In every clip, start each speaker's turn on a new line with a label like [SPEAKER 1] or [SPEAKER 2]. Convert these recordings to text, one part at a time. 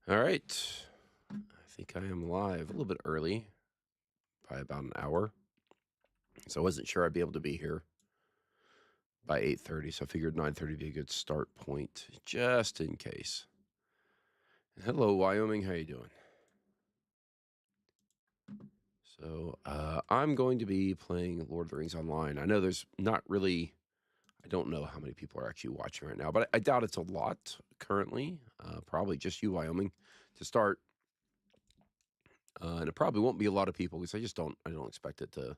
[SPEAKER 1] All right. I think I am live a little bit early, by about an hour. So I wasn't sure I'd be able to be here by 8:30, so I figured 9:30 would be a good start point, just in case. Hello, Wyoming. How you doing? So I'm going to be playing Lord of the Rings Online. I know there's not really, I don't know how many people are actually watching right now, but I doubt it's a lot currently. Probably just you, Wyoming, to start. And it probably won't be a lot of people because I don't expect it to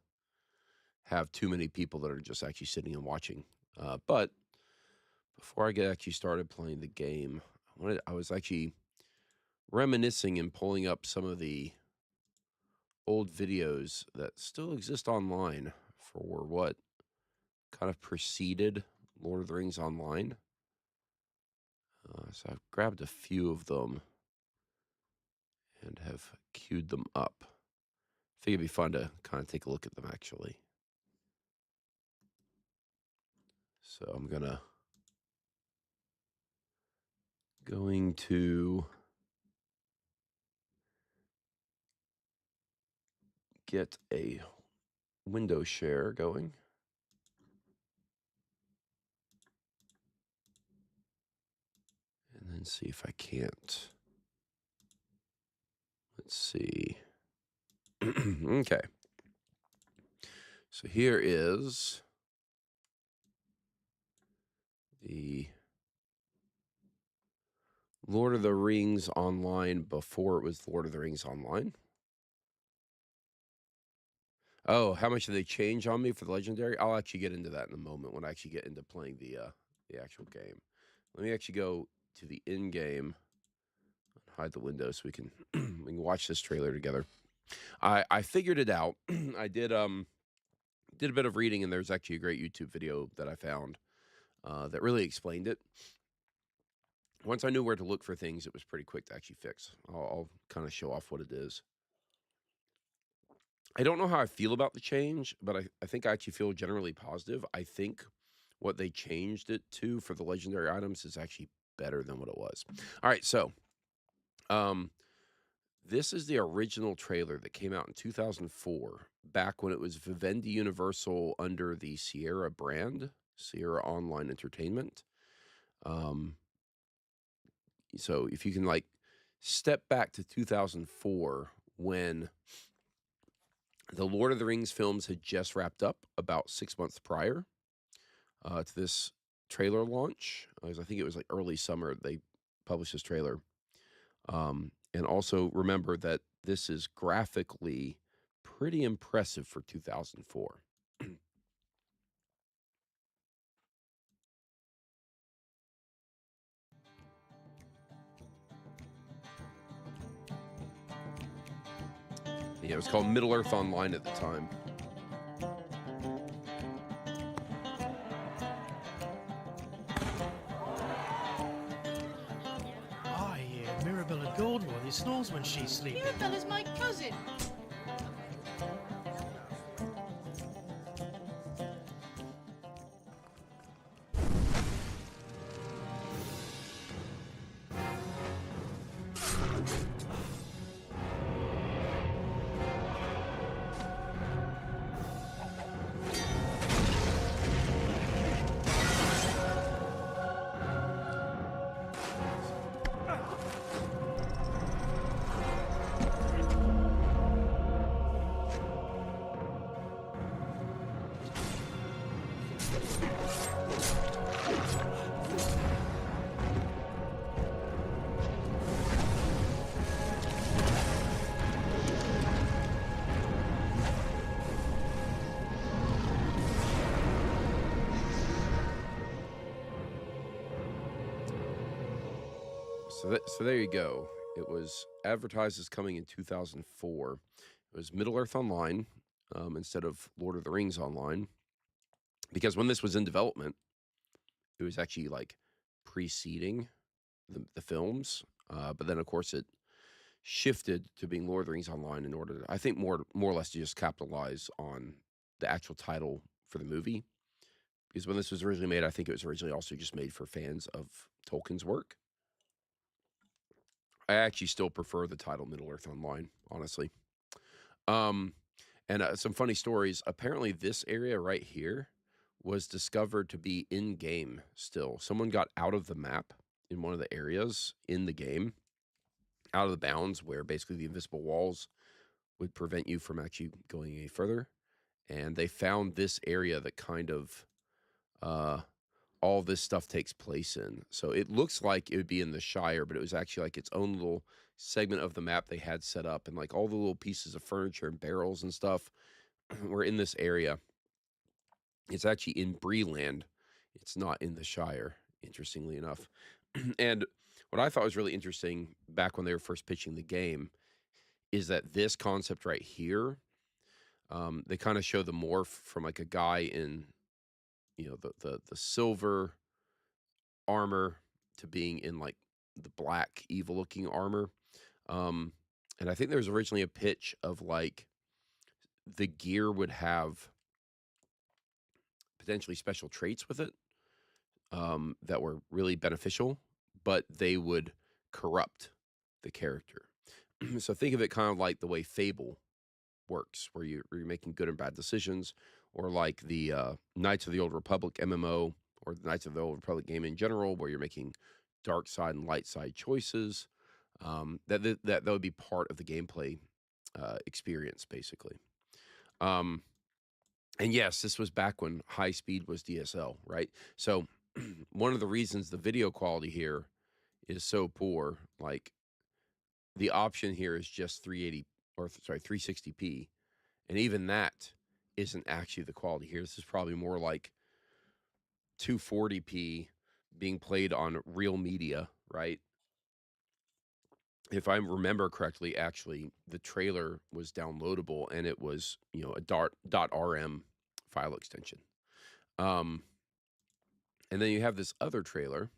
[SPEAKER 1] have too many people that are just actually sitting and watching. But before I get actually started playing the game, I was actually reminiscing and pulling up some of the old videos that still exist online for what kind of preceded Lord of the Rings Online. So I've grabbed a few of them and have queued them up. I think it'd be fun to kind of take a look at them actually. So I'm going to get a window share going. And then see if I can't. Let's see. Okay. So here is the Lord of the Rings Online before it was Lord of the Rings Online. Oh, how much did they change on me for the Legendary? I'll actually get into that in a moment when I actually get into playing the actual game. Let me actually go to the in-game, hide the window so we can we can watch this trailer together. I figured it out. I did a bit of reading, and there's actually a great YouTube video that I found that really explained it. Once I knew where to look for things, it was pretty quick to actually fix. I'll kind of show off what it is. I don't know how I feel about the change, but I think I actually feel generally positive. I think what they changed it to for the legendary items is actually better than what it was. All right, so this is the original trailer that came out in 2004, back when it was Vivendi Universal under the Sierra brand, Sierra Online Entertainment. So if you can like step back to 2004 when the Lord of the Rings films had just wrapped up about 6 months prior to this trailer launch. I think it was like early summer they published this trailer. And also remember that this is graphically pretty impressive for 2004. Yeah, it was called Middle Earth Online at the time.
[SPEAKER 2] I hear Mirabella Goldworthy snores when she's sleeping.
[SPEAKER 3] Mirabella's my cousin.
[SPEAKER 1] So there you go. It was advertised as coming in 2004. It was Middle Earth Online instead of Lord of the Rings Online. Because when this was in development, it was actually like preceding the films. But then, of course, it shifted to being Lord of the Rings Online in order to, I think, more or less to just capitalize on the actual title for the movie. Because when this was originally made, I think it was originally also just made for fans of Tolkien's work. I actually still prefer the title Middle-earth Online, honestly. And some funny stories. Apparently, this area right here was discovered to be in-game still. Someone got out of the map in one of the areas in the game, out of the bounds where basically the invisible walls would prevent you from actually going any further. And they found this area that kind of all this stuff takes place in. So it looks like it would be in the Shire, but it was actually like its own little segment of the map they had set up, and like all the little pieces of furniture and barrels and stuff were in this area. It's actually in Breeland. It's not in the Shire, interestingly enough. And what I thought was really interesting back when they were first pitching the game is that this concept right here, they kind of show the morph from like a guy in, the silver armor to being in like the black evil looking armor. And I think there was originally a pitch of like the gear would have potentially special traits with it that were really beneficial, but they would corrupt the character. So think of it kind of like the way Fable works, where you're making good and bad decisions, or like the Knights of the Old Republic MMO, or the Knights of the Old Republic game in general, where you're making dark side and light side choices. That would be part of the gameplay experience, basically. And yes, this was back when high speed was DSL, right? So one of the reasons the video quality here is so poor, like the option here is just 360p, and even that isn't actually the quality here. This is probably more like 240p being played on real media, right? If I remember correctly, actually, the trailer was downloadable and it was, a .rm file extension. And then you have this other trailer.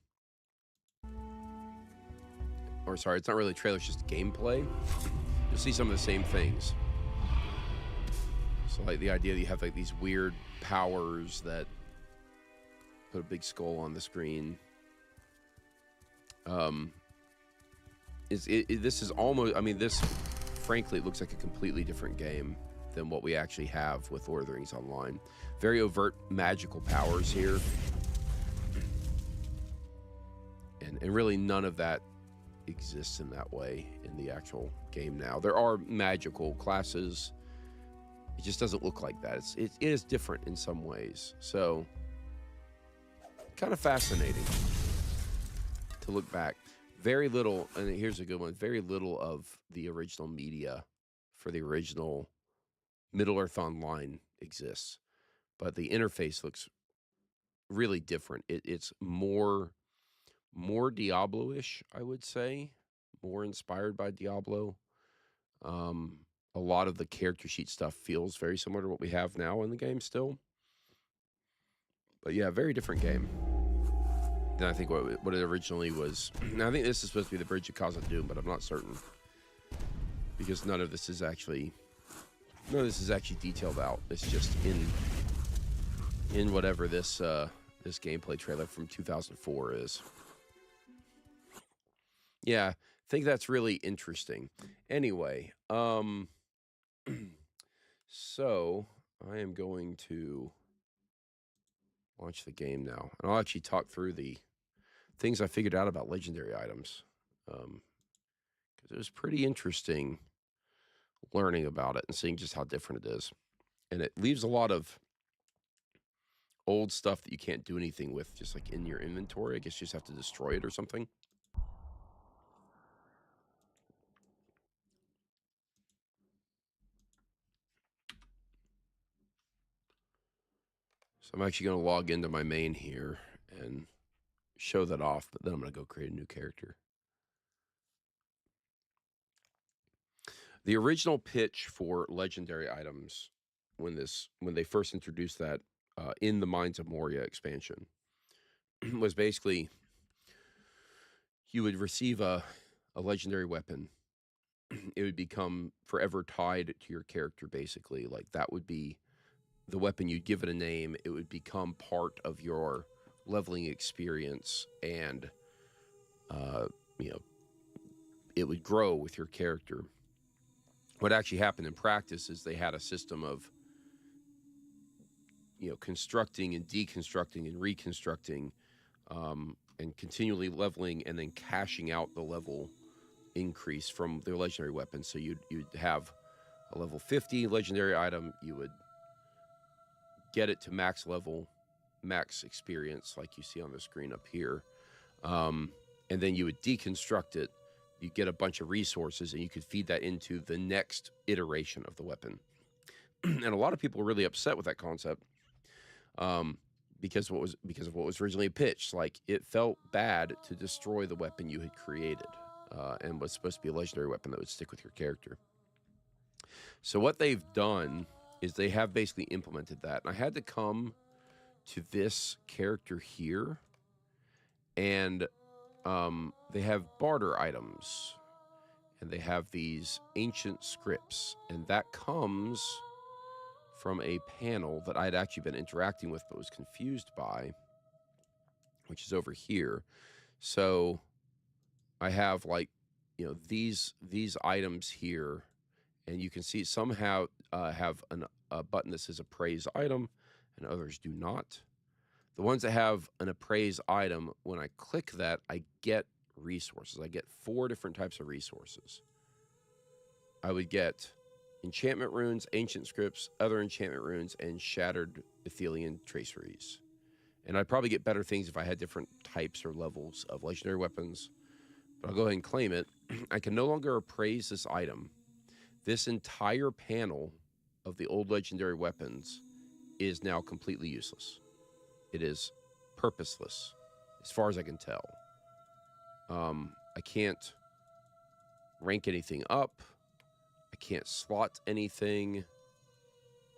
[SPEAKER 1] Or sorry, it's not really a trailer, it's just gameplay. You'll see some of the same things. So like the idea that you have like these weird powers that put a big skull on the screen. This is almost, this, frankly, it looks like a completely different game than what we actually have with Lord of the Rings Online. Very overt magical powers here. And really none of that exists in that way in the actual game now. There are magical classes. It just doesn't look like that. It is different in some ways. So, kind of fascinating to look back. Very little, and here's a good one, very little of the original media for the original Middle-earth Online exists. But the interface looks really different. It's more Diablo-ish, I would say. More inspired by Diablo. A lot of the character sheet stuff feels very similar to what we have now in the game still. But yeah, very different game than I think what it originally was. Now, I think this is supposed to be the Bridge of Khazad-dûm, but I'm not certain. Because none of this is actually detailed out. It's just in whatever this gameplay trailer from 2004 is. Yeah, I think that's really interesting. Anyway, so I am going to launch the game now, and I'll actually talk through the things I figured out about legendary items, because it was pretty interesting learning about it and seeing just how different it is, and it leaves a lot of old stuff that you can't do anything with, just like in your inventory. I guess you just have to destroy it or something. So I'm actually going to log into my main here and show that off, but then I'm going to go create a new character. The original pitch for legendary items when they first introduced that in the Mines of Moria expansion was basically you would receive a legendary weapon. It would become forever tied to your character, basically. Like that would be the weapon. You'd give it a name. It would become part of your leveling experience and, it would grow with your character. What actually happened in practice is they had a system of, constructing and deconstructing and reconstructing, and continually leveling and then cashing out the level increase from their legendary weapons. So you'd have a level 50 legendary item, you would get it to max level, max experience, like you see on the screen up here, and then you would deconstruct it. You get a bunch of resources, and you could feed that into the next iteration of the weapon. And a lot of people were really upset with that concept, because of what was originally pitched. Like, it felt bad to destroy the weapon you had created, and was supposed to be a legendary weapon that would stick with your character. So what they've done is they have basically implemented that. And I had to come to this character here, and they have barter items, and they have these ancient scripts, and that comes from a panel that I'd actually been interacting with but was confused by, which is over here. So I have, like, these items here, and you can see some have a button that says appraise item, and others do not. The ones that have an appraise item, when I click that, I get resources. I get 4 different types of resources. I would get enchantment runes, ancient scripts, other enchantment runes, and shattered Athelian traceries. And I'd probably get better things if I had different types or levels of legendary weapons. But I'll go ahead and claim it. I can no longer appraise this item. This entire panel of the old legendary weapons is now completely useless. It is purposeless, as far as I can tell. I can't rank anything up. I can't slot anything.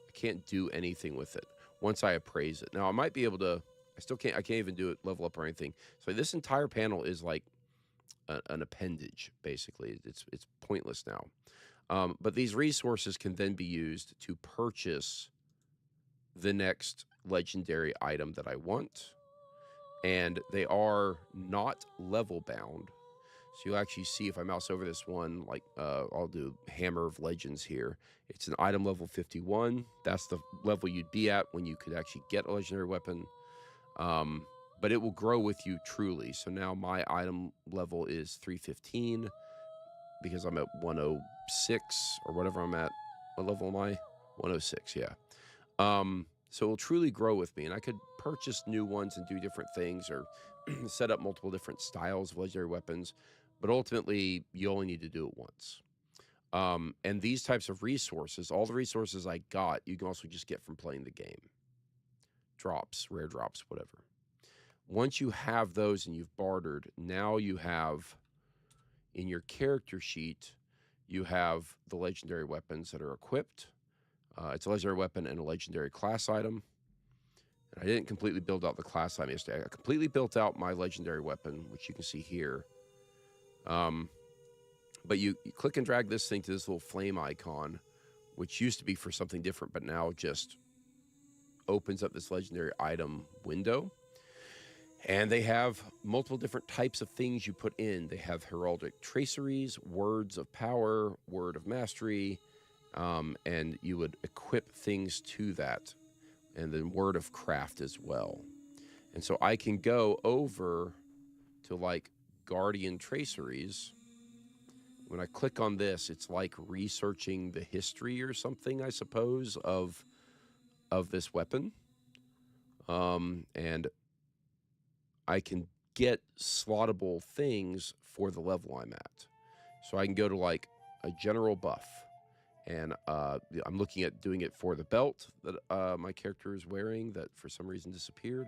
[SPEAKER 1] I can't do anything with it once I appraise it. Now, I might be able to, I can't even do it level up or anything. So this entire panel is like an appendage, basically. It's pointless now. But these resources can then be used to purchase the next legendary item that I want. And they are not level bound. So you'll actually see, if I mouse over this one, like I'll do Hammer of Legends here. It's an item level 51. That's the level you'd be at when you could actually get a legendary weapon. But it will grow with you truly. So now my item level is 315 because I'm at 106 or whatever I'm at. What level am I? 106, yeah. So it will truly grow with me, and I could purchase new ones and do different things, or set up multiple different styles of legendary weapons, but ultimately you only need to do it once. And these types of resources, all the resources I got, you can also just get from playing the game. Drops, rare drops, whatever. Once you have those and you've bartered, now you have, in your character sheet, you have the legendary weapons that are equipped. It's a legendary weapon and a legendary class item. And I didn't completely build out the class item yesterday. I completely built out my legendary weapon, which you can see here. But you click and drag this thing to this little flame icon, which used to be for something different, but now just opens up this legendary item window. And they have multiple different types of things you put in. They have heraldic traceries, words of power, word of mastery, and you would equip things to that, and then word of craft as well. And so I can go over to like guardian traceries. When I click on this, it's like researching the history or something, I suppose, of this weapon. And I can get slottable things for the level I'm at. So I can go to like a general buff, and I'm looking at doing it for the belt that my character is wearing that for some reason disappeared.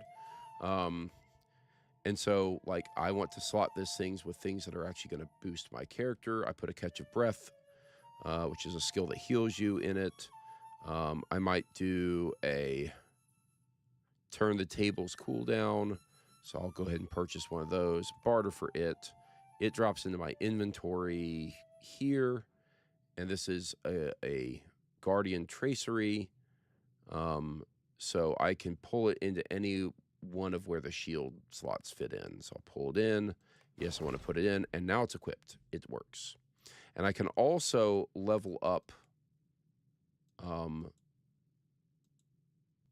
[SPEAKER 1] And so, like, I want to slot these things with things that are actually going to boost my character. I put a Catch of Breath, which is a skill that heals you, in it. I might do a Turn the Tables cooldown, so I'll go ahead and purchase one of those. Barter for it. It drops into my inventory here, and this is a Guardian Tracery, so I can pull it into any one of where the shield slots fit in. So I'll pull it in, Yes, I want to put it in, and now it's equipped. It works. And I can also level up,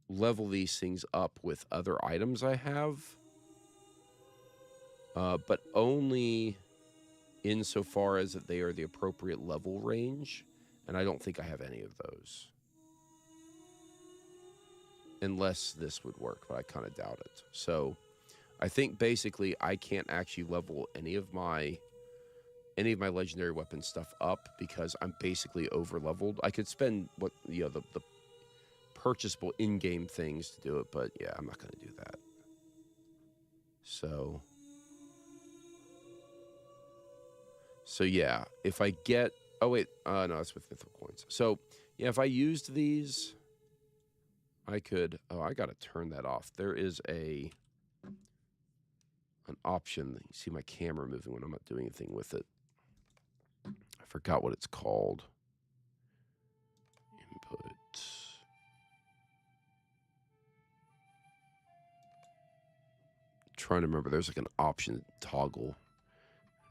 [SPEAKER 1] level these things up with other items I have, but only insofar as that they are the appropriate level range, and I don't think I have any of those. Unless this would work, but I kind of doubt it. So I think basically I can't actually level any of my legendary weapon stuff up because I'm basically over leveled. I could spend the purchasable in-game things to do it, but yeah, I'm not going to do that. So yeah, if I get, oh wait, no, that's with mythical coins. So yeah, if I used these, I could, oh, I got to turn that off. There is an option. You see my camera moving when I'm not doing anything with it. I forgot what it's called. Input. Trying to remember, there's like an option toggle.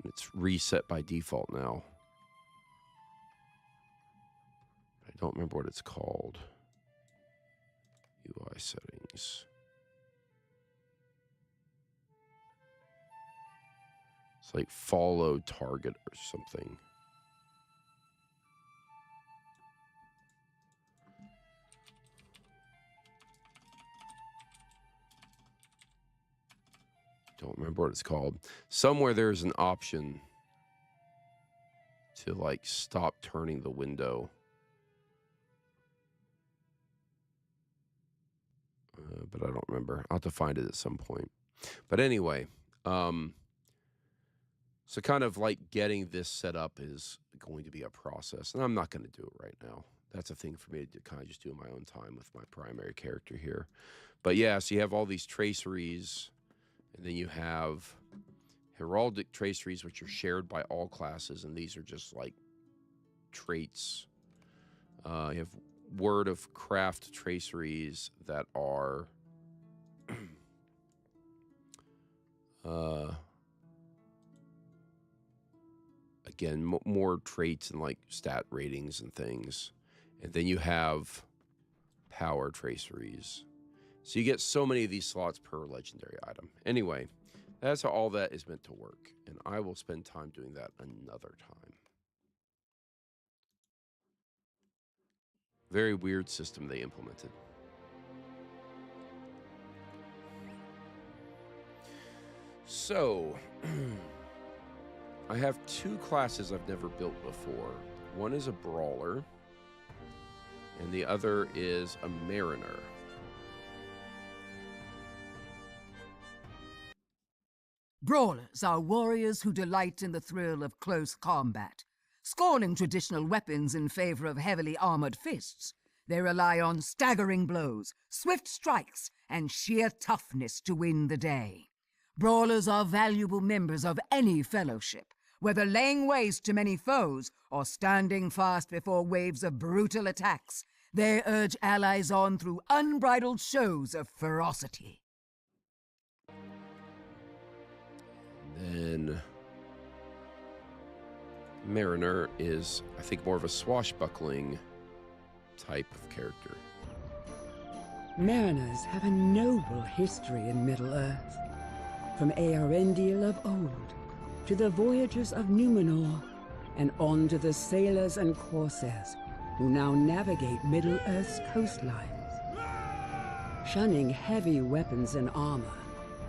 [SPEAKER 1] And it's reset by default now. I don't remember what it's called. UI settings. It's like follow target or something. Don't remember what it's called. Somewhere there's an option to like stop turning the window. But I don't remember. I'll have to find it at some point. But anyway, so kind of like getting this set up is going to be a process, and I'm not going to do it right now. That's a thing for me to kind of just do in my own time with my primary character here. But yeah, so you have all these traceries, and then you have heraldic traceries, which are shared by all classes, and these are just like traits. You have word of craft traceries that are again more traits and like stat ratings and things. And then you have power traceries. So you get so many of these slots per legendary item. Anyway, that's how all that is meant to work, and I will spend time doing that another time. Very weird system they implemented. So, I have two classes I've never built before. One is a brawler, and the other is a mariner.
[SPEAKER 3] Brawlers are warriors who delight in the thrill of close combat. Scorning traditional weapons in favor of heavily armored fists, they rely on staggering blows, swift strikes, and sheer toughness to win the day. Brawlers are valuable members of any fellowship, whether laying waste to many foes or standing fast before waves of brutal attacks. They urge allies on through unbridled shows of ferocity.
[SPEAKER 1] Then Mariner is, I think, more of a swashbuckling type of character.
[SPEAKER 4] Mariners have a noble history in Middle-earth. From Earendil of old, to the voyagers of Numenor, and on to the sailors and corsairs who now navigate Middle-earth's coastlines. Shunning heavy weapons and armor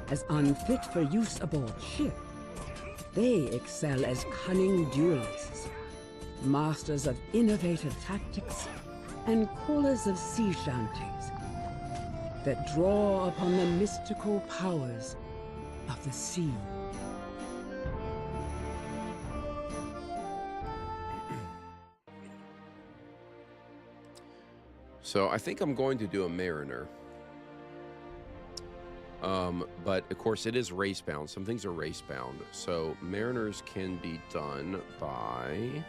[SPEAKER 4] as unfit for use aboard ship, they excel as cunning duelists, masters of innovative tactics, and callers of sea shanties that draw upon the mystical powers of the sea.
[SPEAKER 1] So I think I'm going to do a mariner. But of course it is race bound. Some things are race bound. So mariners can be done by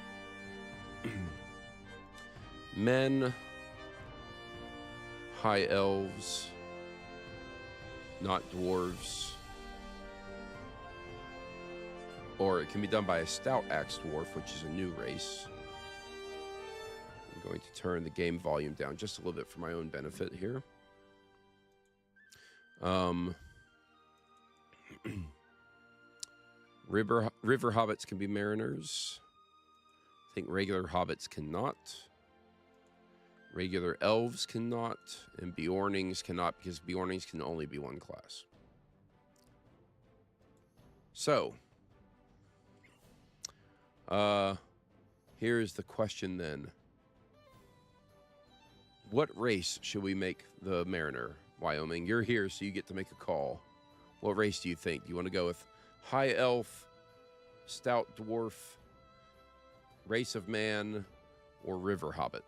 [SPEAKER 1] men, high elves, not dwarves, or it can be done by a stout axe dwarf, which is a new race. I'm going to turn the game volume down just a little bit for my own benefit here. River hobbits can be mariners. I think regular hobbits cannot. Regular elves cannot, and Bjornings cannot, because Bjornings can only be one class. So, here's the question then. What race should we make the Mariner, Wyoming? You're here, so you get to make a call. What race do you think? Do you want to go with High Elf, Stout Dwarf, Race of Man, or River Hobbit?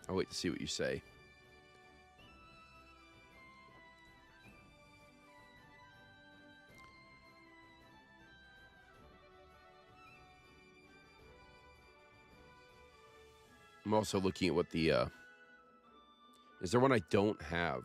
[SPEAKER 1] I'll wait to see what you say. I'm also looking at what the... is there one I don't have?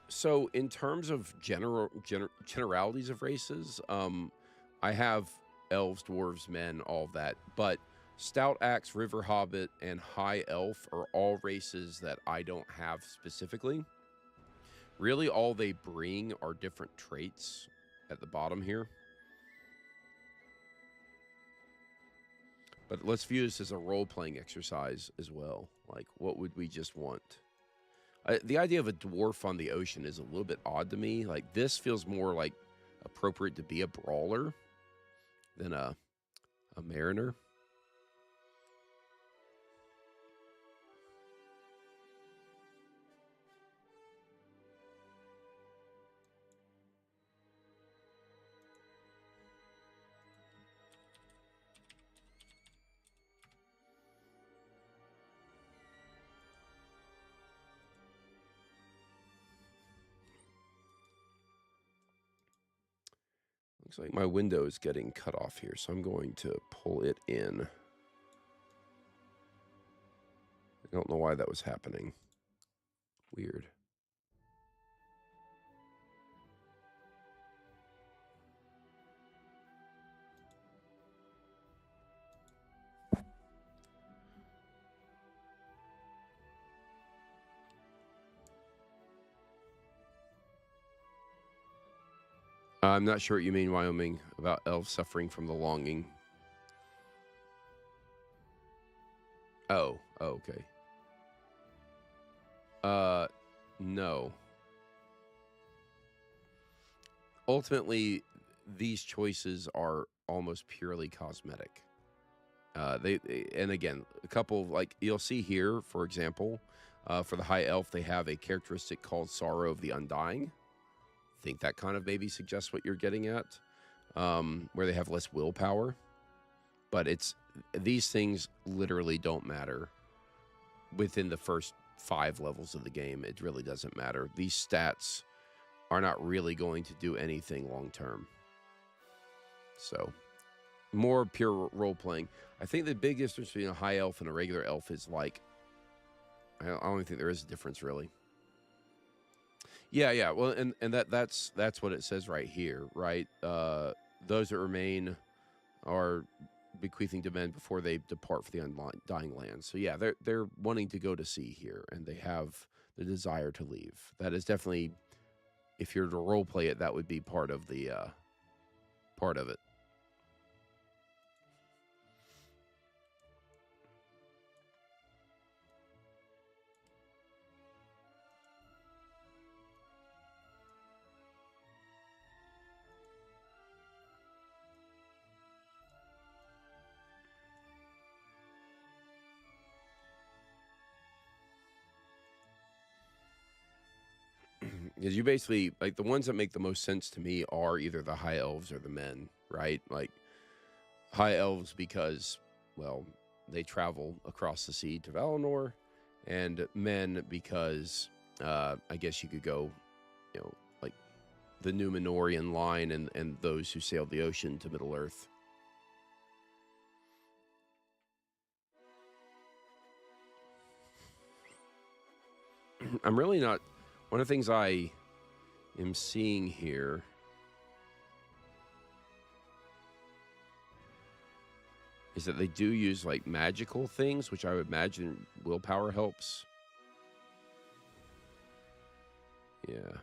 [SPEAKER 1] So in terms of generalities of races, I have elves, dwarves, men, all of that. But Stout Axe, River Hobbit, and High Elf are all races that I don't have specifically. Really, all they bring are different traits at the bottom here. But let's view this as a role-playing exercise as well. Like, what would we just want? The idea of a dwarf on the ocean is a little bit odd to me. Like, this feels more like appropriate to be a brawler than a mariner. Looks like my window is getting cut off here, so I'm going to pull it in. I don't know why that was happening. Weird. I'm not sure what you mean, Wyoming, about elves suffering from the longing. Oh, okay. No. Ultimately, these choices are almost purely cosmetic. And again, a couple, like you'll see here, for example, for the High Elf, they have a characteristic called Sorrow of the Undying. I think that kind of maybe suggests what you're getting at, where they have less willpower. But these things literally don't matter within the first 5 levels of the game. It really doesn't matter. These stats are not really going to do anything long term. So, more pure role playing. I think the big difference between a high elf and a regular elf is like, I don't even think there is a difference really. Yeah. Well, and that's what it says right here, right? Those that remain are bequeathing to men before they depart for the undying land. So yeah, they're wanting to go to sea here, and they have the desire to leave. That is definitely, if you're to role play it, that would be part of the part of it. Because you basically, like, the ones that make the most sense to me are either the high elves or the men, right? Like, high elves because, well, they travel across the sea to Valinor, and men because, I guess you could go, like, the Numenorian line and those who sailed the ocean to Middle Earth. I'm really not... One of the things I am seeing here is that they do use, like, magical things, which I would imagine willpower helps. Yeah.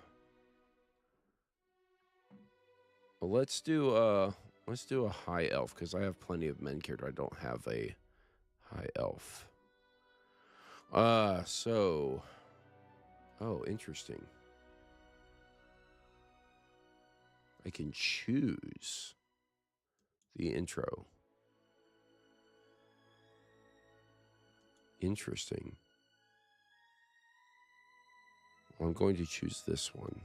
[SPEAKER 1] Well, let's do a high elf, because I have plenty of men character. I don't have a high elf. So... Oh, interesting. I can choose the intro. Interesting. Well, I'm going to choose this one.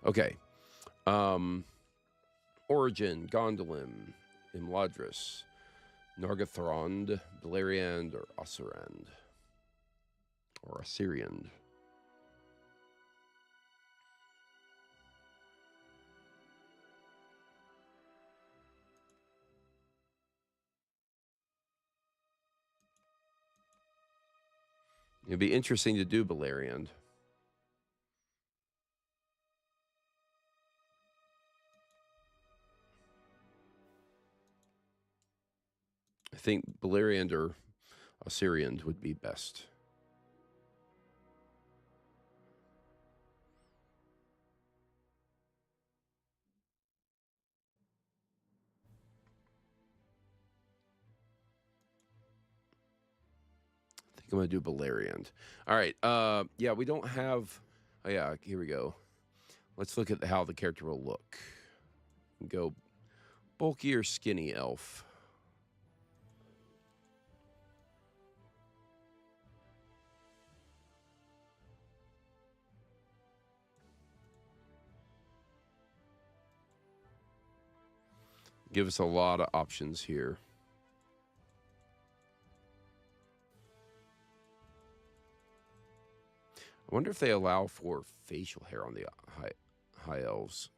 [SPEAKER 1] Okay. Origin, Gondolin, Imladris, Nargothrond, Beleriand, or Osirand. Or Assyrian. It'd be interesting to do Beleriand. I think Beleriand or Assyrian would be best. I think I'm going to do Beleriand. All right. Yeah, we don't have... Oh, yeah, here we go. Let's look at how the character will look. Go bulky or skinny elf. Give us a lot of options here. I wonder if they allow for facial hair on the high elves.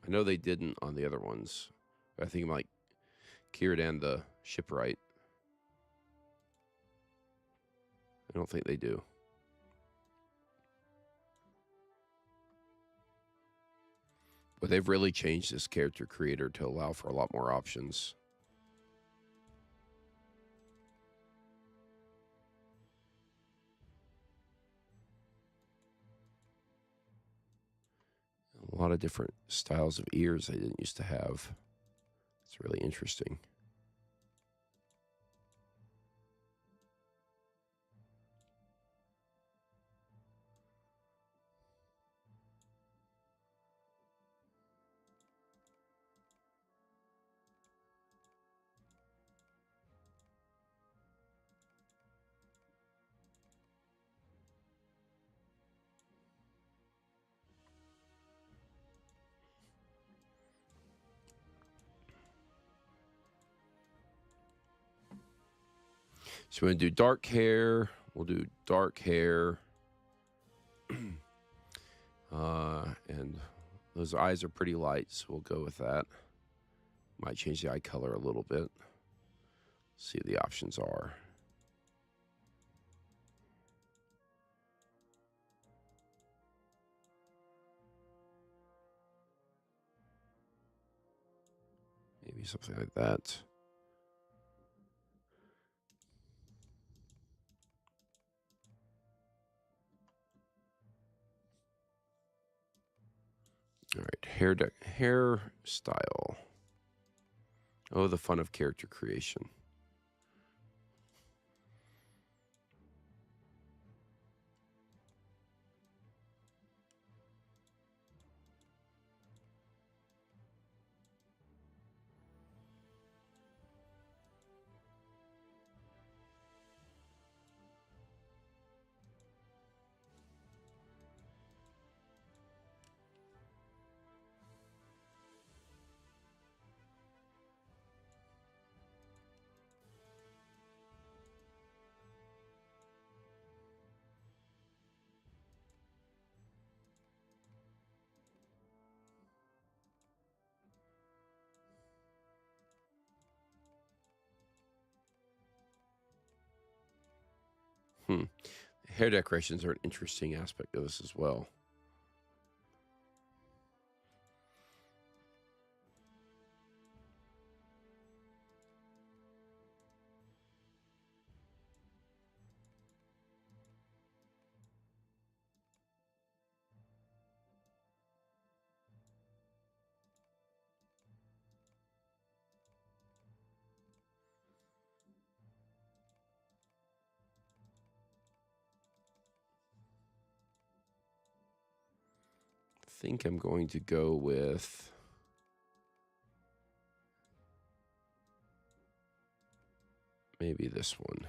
[SPEAKER 1] I know they didn't on the other ones. I think like Círdan the Shipwright. I don't think they do. But they've really changed this character creator to allow for a lot more options. A lot of different styles of ears I didn't used to have. It's really interesting. So we're going to do dark hair. We'll do dark hair. And those eyes are pretty light, so we'll go with that. Might change the eye color a little bit. See what the options are. Maybe something like that. All right, hairstyle. Oh, the fun of character creation. Hair decorations are an interesting aspect of this as well. I think I'm going to go with maybe this one.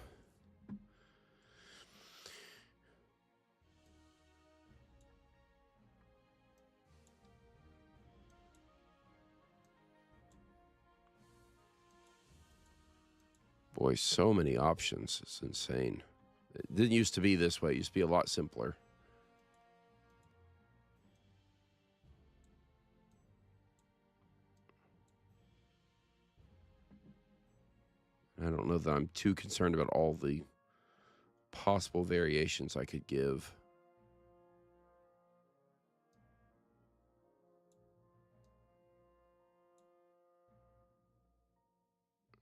[SPEAKER 1] Boy, so many options. It's insane. It didn't used to be this way. It used to be a lot simpler. I don't know that I'm too concerned about all the possible variations I could give.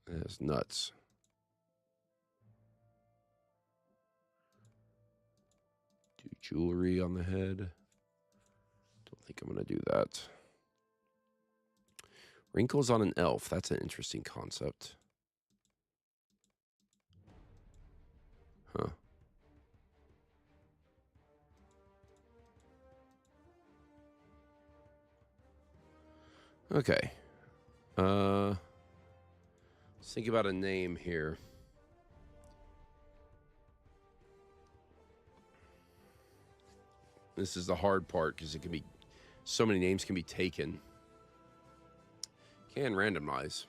[SPEAKER 1] That's nuts. Do jewelry on the head. Don't think I'm going to do that. Wrinkles on an elf. That's an interesting concept. Huh. Okay. Let's think about a name here. This is the hard part because it can be so many names can be taken. Can randomize.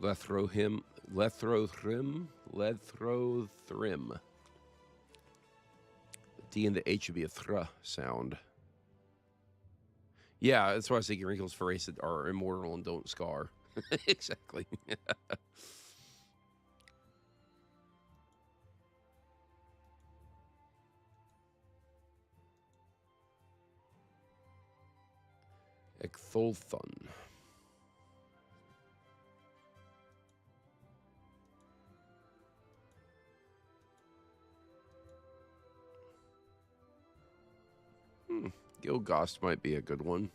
[SPEAKER 1] Lethrothrim. The D and the H would be a thr sound. Yeah, that's why I was thinking wrinkles for race that are immortal and don't scar. Exactly. Ectholthon. Gilgost might be a good one.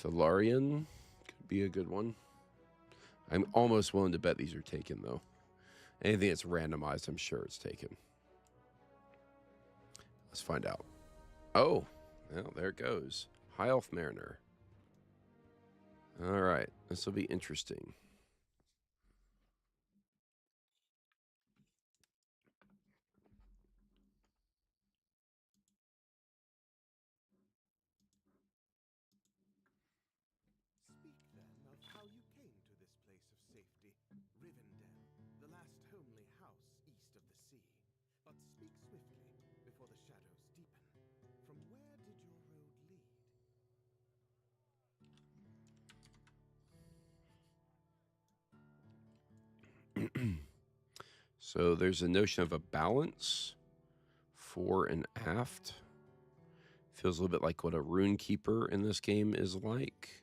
[SPEAKER 1] Thalarian could be a good one. I'm almost willing to bet these are taken, though. Anything that's randomized, I'm sure it's taken. Let's find out. Oh, well, there it goes. High Elf Mariner. All right, this will be interesting.
[SPEAKER 5] Speak then of how you came to this place of safety, Rivendell, the last homely house east of the sea. But speak swiftly, before the shadows deepen. From where did your road lead?
[SPEAKER 1] So there's a notion of a balance, fore and aft. Feels a little bit like what a rune keeper in this game is like.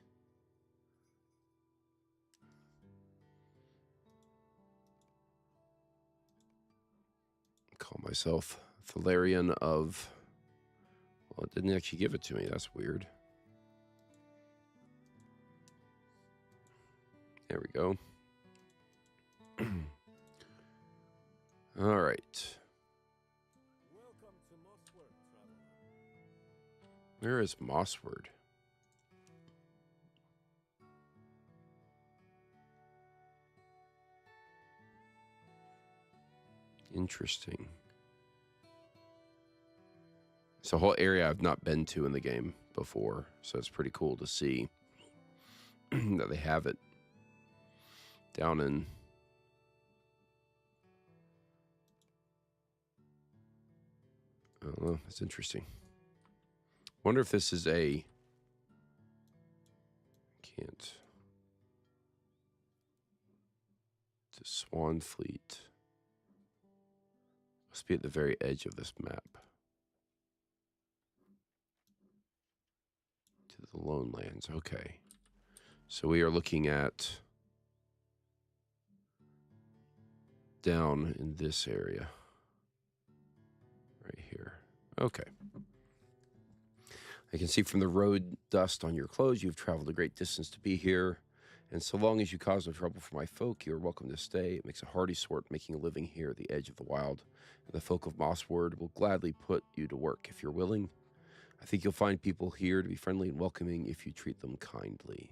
[SPEAKER 1] Call myself Thalarian of... Well, it didn't actually give it to me. That's weird. There we go. All right.
[SPEAKER 5] Welcome to Mossword, traveler.
[SPEAKER 1] Where is Mossword? Interesting. It's a whole area I've not been to in the game before, so it's pretty cool to see that they have it down in I don't know. That's interesting. Wonder if this is a... Can't... To Swan Fleet. Must be at the very edge of this map. To the Lone Lands. Okay. So we are looking at... down in this area. Right here. Okay. I can see from the road dust on your clothes you've traveled a great distance to be here, and so long as you cause no trouble for my folk, you are welcome to stay. It makes a hardy sort making a living here at the edge of the wild, and the folk of Mossward will gladly put you to work if you're willing. I think you'll find people here to be friendly and welcoming if you treat them kindly.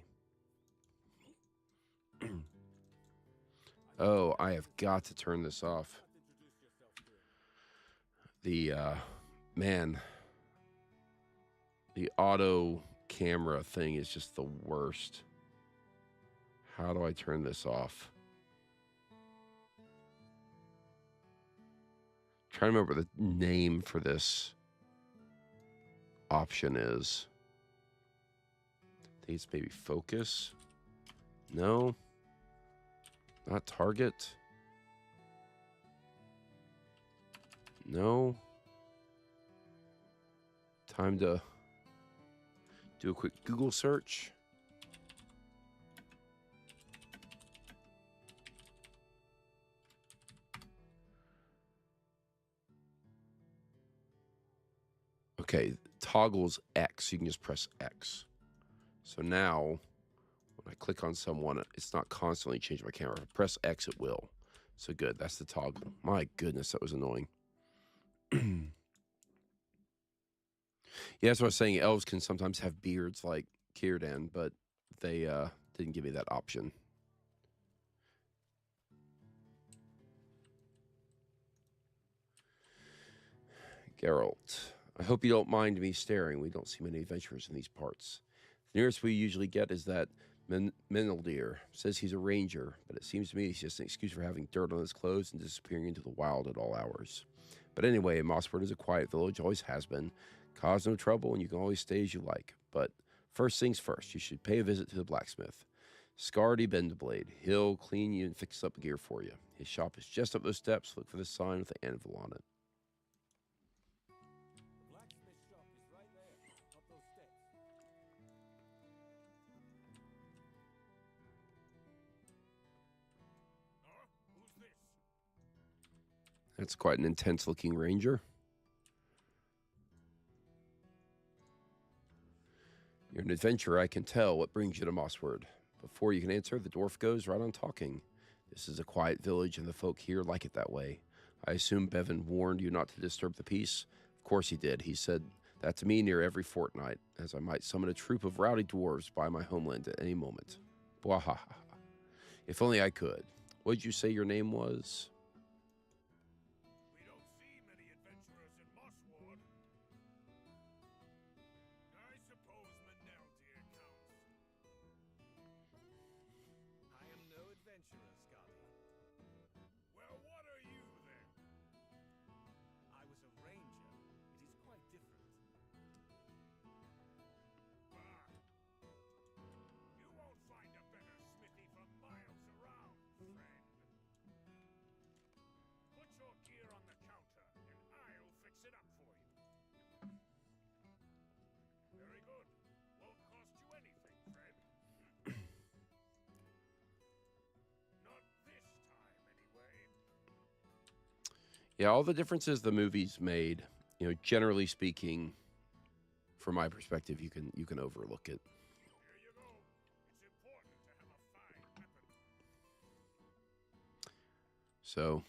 [SPEAKER 1] Oh, I have got to turn this off. The, man... The auto camera thing is just the worst. How do I turn this off? I'm trying to remember what the name for this option is. I think it's maybe focus. No. Not target. No. Time to do a quick Google search. Okay, toggles X. You can just press X. So now, when I click on someone, it's not constantly changing my camera. If I press X, it will. So good, that's the toggle. My goodness, that was annoying. Yeah, that's what I was saying. Elves can sometimes have beards like Círdan, but they didn't give me that option. Geralt, I hope you don't mind me staring. We don't see many adventurers in these parts. The nearest we usually get is that Meneldir. Says he's a ranger, but it seems to me he's just an excuse for having dirt on his clothes and disappearing into the wild at all hours. But anyway, Mossward is a quiet village, always has been. Cause no trouble, and you can always stay as you like. But first things first, you should pay a visit to the blacksmith. Scardy Bendblade. He'll clean you and fix up gear for you. His shop is just up those steps. Look for the sign with the anvil on it. That's quite an intense-looking ranger. You're an adventurer, I can tell. What brings you to Mossward? Before you can answer, the dwarf goes right on talking. This is a quiet village, and the folk here like it that way. I assume Bevan warned you not to disturb the peace? Of course he did. He said that to me near every fortnight, as I might summon a troop of rowdy dwarves by my homeland at any moment. Bwahaha. If only I could. What did you say your name was? Yeah, all the differences the movie's made, you know, generally speaking, from my perspective, you can overlook it. So,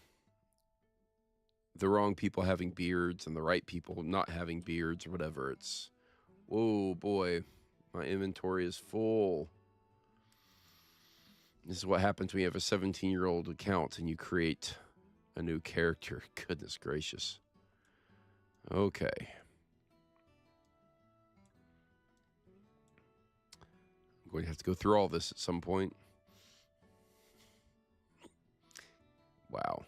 [SPEAKER 1] the wrong people having beards and the right people not having beards or whatever, it's, whoa, boy, my inventory is full. This is what happens when you have a 17-year-old account and you create a new character. Goodness gracious. Okay. I'm going to have to go through all this at some point. Wow.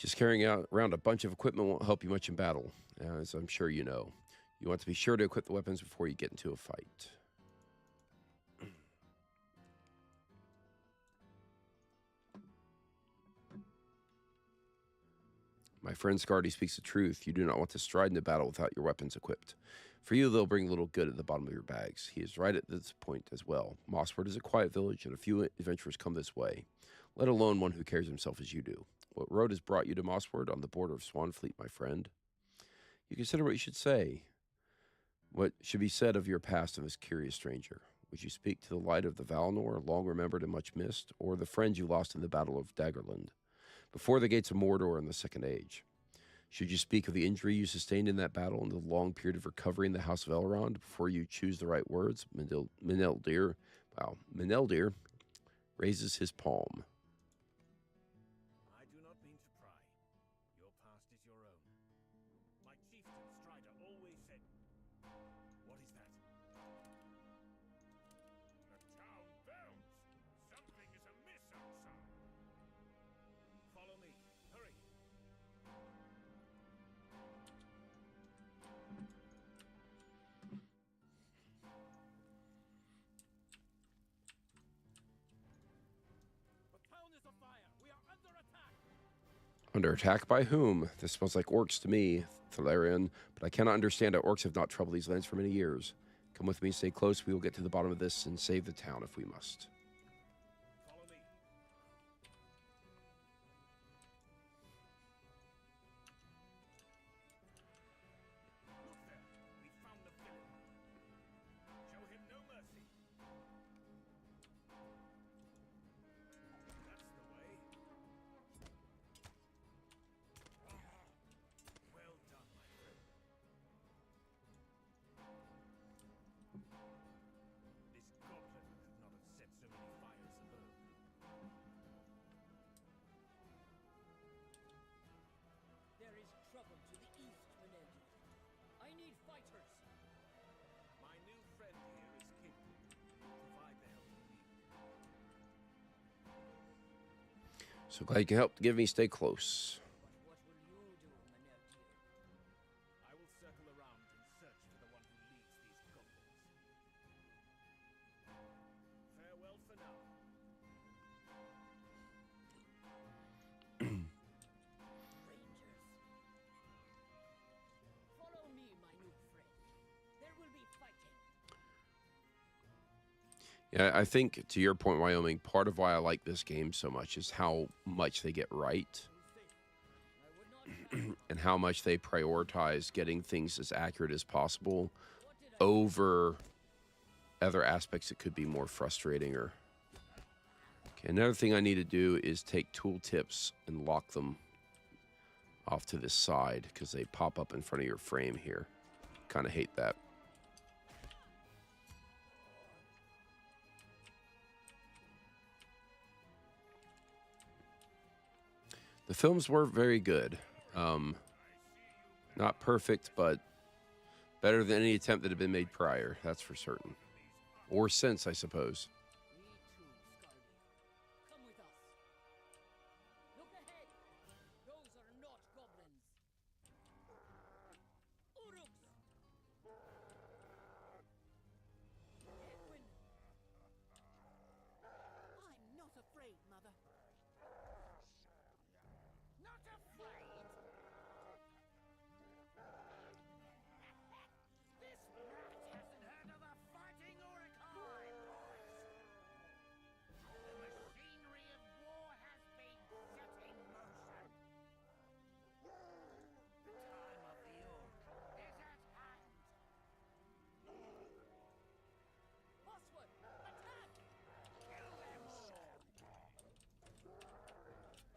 [SPEAKER 1] Just carrying out around a bunch of equipment won't help you much in battle, as I'm sure you know. You want to be sure to equip the weapons before you get into a fight. My friend Scardy speaks the truth. You do not want to stride into battle without your weapons equipped. For you, they'll bring little good at the bottom of your bags. He is right at this point as well. Mossward is a quiet village, and a few adventurers come this way, let alone one who carries himself as you do. What road has brought you to Mossward on the border of Swanfleet, my friend? You consider what you should say. What should be said of your past of this curious stranger? Would you speak to the light of the Valinor, long remembered and much missed, or the friend you lost in the Battle of Daggerland, before the gates of Mordor in the Second Age? Should you speak of the injury you sustained in that battle and the long period of recovery in the House of Elrond before you choose the right words? Meneldir raises his palm.
[SPEAKER 5] I do not mean to pry. Your past is your own. My chieftain Strider always said... What is that? The town bounds! Something is amiss outside. Follow me. Hurry. The town is afire! We are under attack!
[SPEAKER 1] Under attack by whom? This smells like orcs to me, Thalarian, but I cannot understand how orcs have not troubled these lands for many years. Come with me, stay close, we will get to the bottom of this and save the town if we must.
[SPEAKER 5] Follow me. Look there. We found the villain. Show him no mercy. That's the way. Well done, my friend. This goblin could not have set so many fires alone.
[SPEAKER 6] There is trouble to the east, Meneldi. I need fighters.
[SPEAKER 5] My new friend here is king. Provide the help you need.
[SPEAKER 1] So glad you can help give me stay close.
[SPEAKER 6] But what will you do, Meneldi?
[SPEAKER 5] I will circle around and search for the one who leads these goblins. Farewell for now.
[SPEAKER 6] Rangers. Follow me, my new friend. There will be fighting.
[SPEAKER 1] Yeah, I think to your point, Wyoming, part of why I like this game so much is how much they get right
[SPEAKER 6] I would not
[SPEAKER 1] and how much they prioritize getting things as accurate as possible over other aspects that could be more frustrating. Or okay, another thing I need to do is take tooltips and lock them off to this side because they pop up in front of your frame here. Kind of hate that. The films were very good. Not perfect, but better than any attempt that had been made prior, that's for certain. Or since, I suppose.
[SPEAKER 6] Me too, Scardy. Come with us. Look ahead. Those are not goblins. Uruks. Edwin.
[SPEAKER 7] I'm not afraid, Mother. Not afraid? This rat hasn't heard of a fighting Uruk-hai, boys. The machinery of war has been set in motion. The time of the Orc is at hand.
[SPEAKER 6] Mosswood, attack!
[SPEAKER 7] Kill them all!
[SPEAKER 5] Are you all right, son?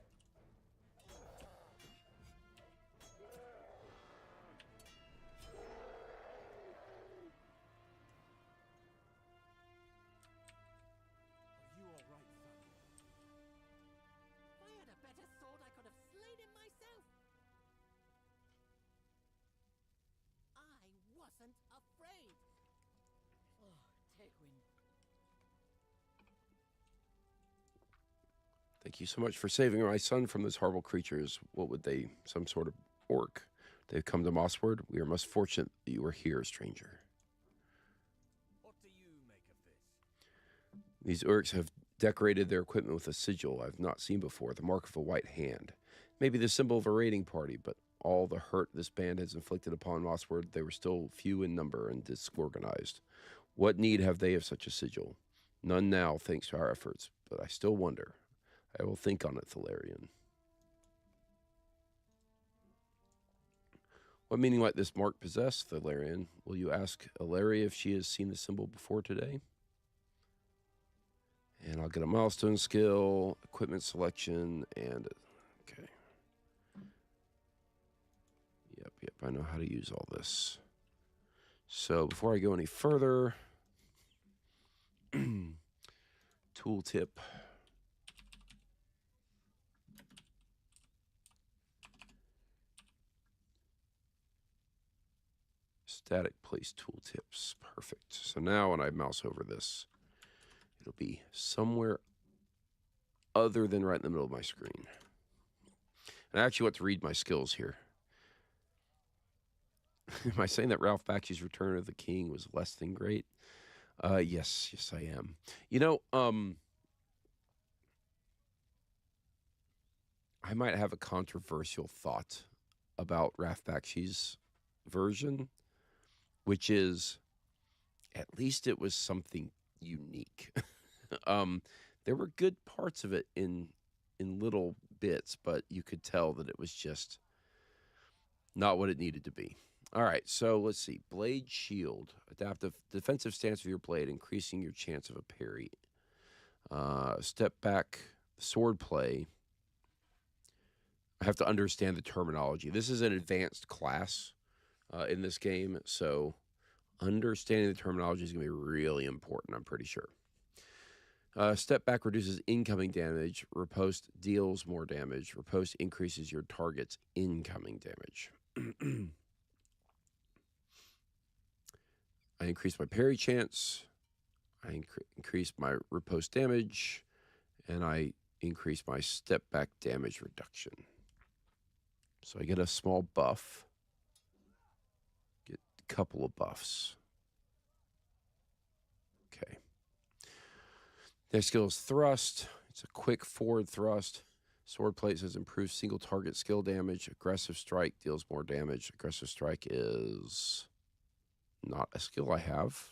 [SPEAKER 7] If I had a better sword, I could have slain him myself. I wasn't afraid.
[SPEAKER 6] Oh, Tegwin.
[SPEAKER 1] Thank Thank you so much for saving my son from those horrible creatures. What would they? Some sort of orc. They've come to Mossward. We are most fortunate that you are here, stranger.
[SPEAKER 7] What do you make of this?
[SPEAKER 1] These orcs have decorated their equipment with a sigil I've not seen before, the mark of a white hand. Maybe the symbol of a raiding party, but all the hurt this band has inflicted upon Mossward, they were still few in number and disorganized. What need have they of such a sigil? None now, thanks to our efforts, but I still wonder. I will think on it, Thalarian. What meaning might this mark possess, Thalarian? Will you ask Ilaria if she has seen the symbol before today? And I'll get a milestone skill, equipment selection, and... Okay. Yep, I know how to use all this. So before I go any further... tooltip. Static place tooltips. Perfect. So now when I mouse over this, it'll be somewhere other than right in the middle of my screen. And I actually want to read my skills here. Am I saying that Ralph Bakshi's Return of the King was less than great? Yes, I am. You know, I might have a controversial thought about Ralph Bakshi's version, which is at least it was something unique. There were good parts of it in little bits, but you could tell that it was just not what it needed to be. All right, so let's see. Blade Shield. Adaptive defensive stance of your blade, increasing your chance of a parry. Step back sword play. I have to understand the terminology. This is an advanced class in this game, so understanding the terminology is going to be really important, I'm pretty sure. Step back reduces incoming damage. Riposte deals more damage. Riposte increases your target's incoming damage. I increase my parry chance. I increase my riposte damage. And I increase my step back damage reduction. So I get a small buff. Get a couple of buffs. Okay. Next skill is thrust. It's a quick forward thrust. Sword plate says improves single target skill damage. Aggressive strike deals more damage. Aggressive strike is not a skill I have.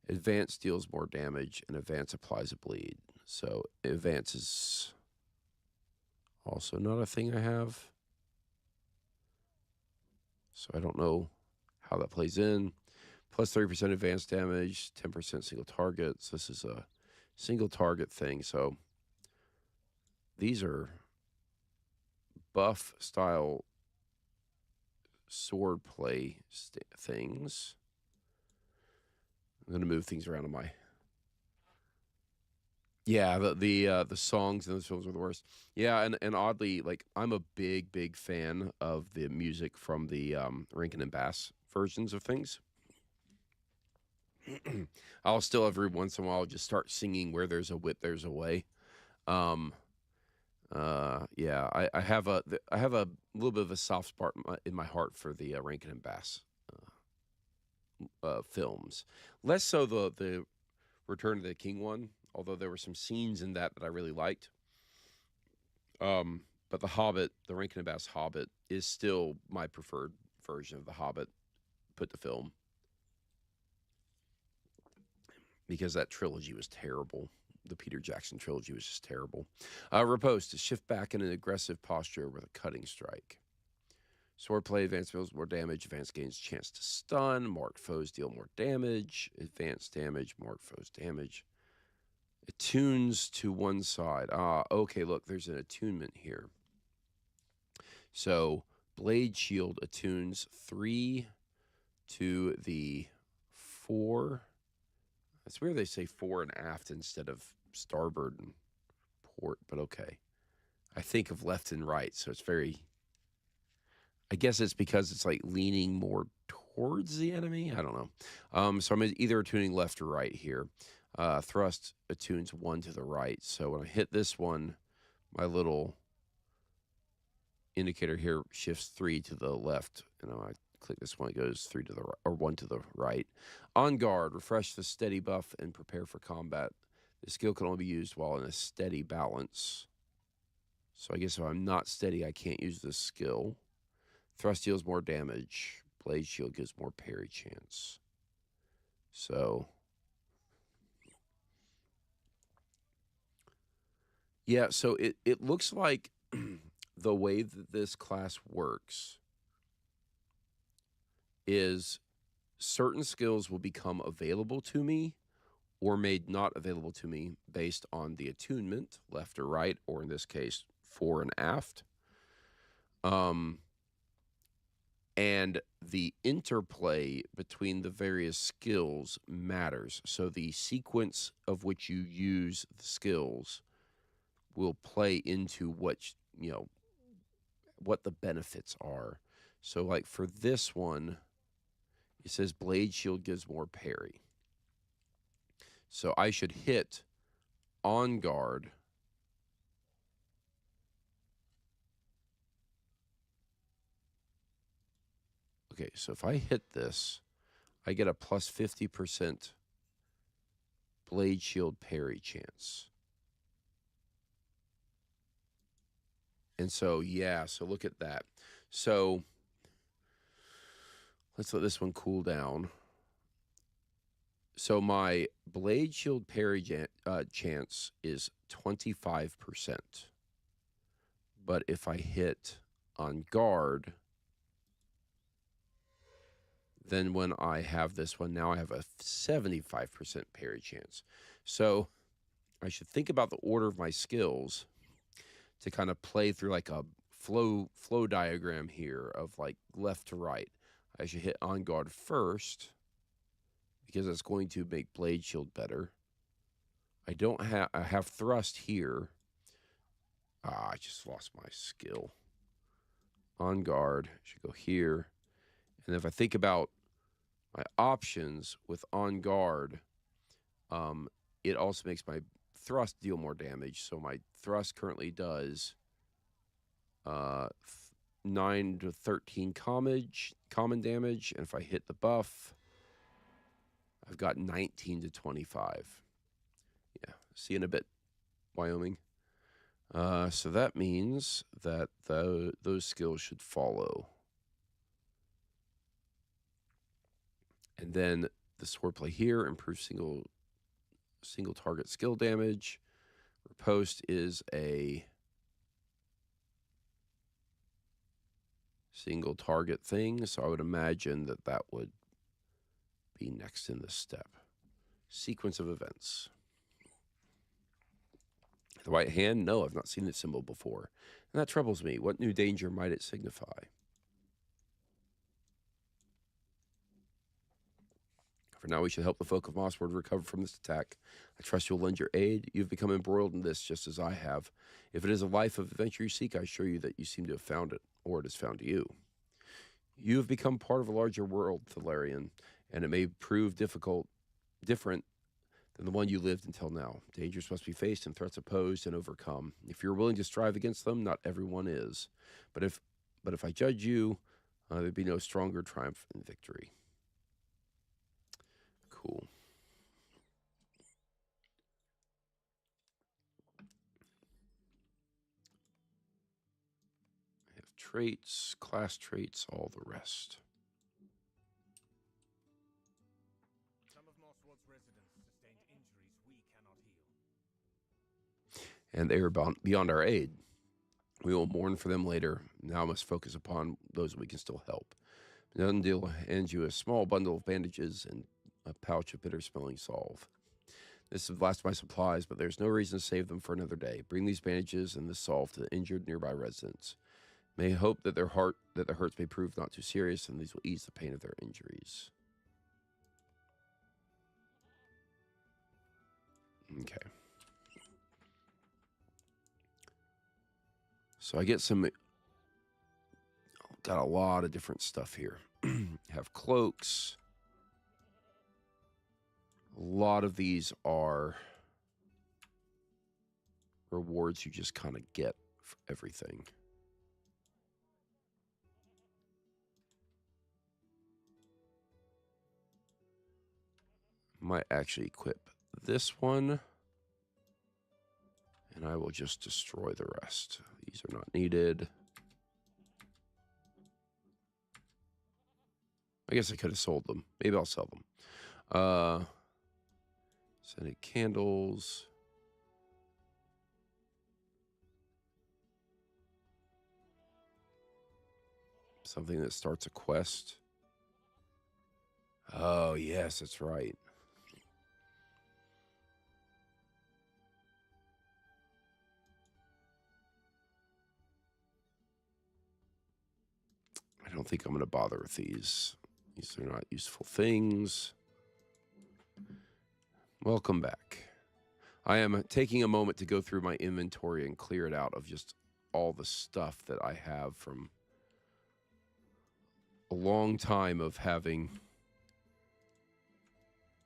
[SPEAKER 1] Advance deals more damage, and advance applies a bleed. So advance is also not a thing I have. So I don't know how that plays in. Plus 30% advance damage, 10% single targets. This is a single target thing. So these are buff style sword play things. I'm going to move things around on my... Yeah, the songs in those films were the worst. Yeah, and oddly, like, I'm a big fan of the music from the Rankin and Bass versions of things. I'll still every once in a while just start singing "Where There's a Whip, There's a Way." Yeah, I have a little bit of a soft spot in my heart for the Rankin and Bass films. Less so the Return of the King one, although there were some scenes in that I really liked. But the Hobbit, the Rankin and Bass Hobbit, is still my preferred version of the Hobbit put to film. Because that trilogy was terrible. The Peter Jackson trilogy was just terrible. Riposte is shift back in an aggressive posture with a cutting strike. Swordplay, advanced deals more damage. Advanced gains chance to stun. Marked foes deal more damage. Advanced damage, marked foes damage. Attunes to one side. Okay, look, there's an attunement here. So, Blade Shield attunes 3 to the 4. That's weird they say fore and aft instead of starboard and port, but okay. I think of left and right, so it's very... I guess it's because it's like leaning more towards the enemy. I don't know. So I'm either tuning left or right here. Thrust attunes 1 to the right. So when I hit this one, my little indicator here shifts 3 to the left. And when I click this one, it goes 3 to the right, or 1 to the right. On guard, refresh the steady buff and prepare for combat. The skill can only be used while in a steady balance. So I guess if I'm not steady, I can't use this skill. Thrust deals more damage. Blade shield gives more parry chance. So yeah, so it looks like the way that this class works is certain skills will become available to me or made not available to me based on the attunement, left or right, or in this case, fore and aft. And the interplay between the various skills matters. So the sequence of which you use the skills will play into what, what the benefits are. So like for this one, it says blade shield gives more parry. So I should hit on guard. Okay, so if I hit this, I get a plus 50% blade shield parry chance. And so, yeah, so look at that. So let's let this one cool down. So my blade shield parry chance is 25%. But if I hit on guard, then when I have this one, now I have a 75% parry chance. So I should think about the order of my skills to kind of play through like a flow diagram here of like left to right. I should hit on guard first because it's going to make blade shield better. I have thrust here. I just lost my skill. On guard, I should go here. And if I think about my options with on guard, it also makes my thrust deal more damage. So my thrust currently does 9 to 13 common damage. And if I hit the buff, I've got 19 to 25. Yeah, see you in a bit, Wyoming. So that means that those skills should follow. And then the swordplay here improves single target skill damage. Riposte is a single target thing, so I would imagine that that would be next in the step. Sequence of events. The white hand? No, I've not seen this symbol before. And that troubles me. What new danger might it signify? For now, we should help the folk of Mossward recover from this attack. I trust you'll lend your aid. You've become embroiled in this just as I have. If it is a life of adventure you seek, I assure you that you seem to have found it, or it has found you. You have become part of a larger world, Thalarian, and it may prove different than the one you lived until now. Dangers must be faced and threats opposed and overcome. If you're willing to strive against them, not everyone is. But if I judge you, there'd be no stronger triumph than victory. Cool. I have traits, class traits, all the rest.
[SPEAKER 5] Some of Mosswood's residents sustained injuries we cannot heal.
[SPEAKER 1] And they are beyond our aid. We will mourn for them later. Now must focus upon those we can still help. Nundil hands you a small bundle of bandages and a pouch of bitter-smelling salve. This is the last of my supplies, but there's no reason to save them for another day. Bring these bandages and this salve to the injured nearby residents. May hope that the hurts may prove not too serious, and these will ease the pain of their injuries. Okay. So I get got a lot of different stuff here. Have cloaks. A lot of these are rewards you just kind of get for everything. Might actually equip this one. And I will just destroy the rest. These are not needed. I guess I could have sold them. Maybe I'll sell them. Scented candles. Something that starts a quest. Oh, yes, that's right. I don't think I'm going to bother with these. These are not useful things. Welcome back. I am taking a moment to go through my inventory and clear it out of just all the stuff that I have from a long time of having.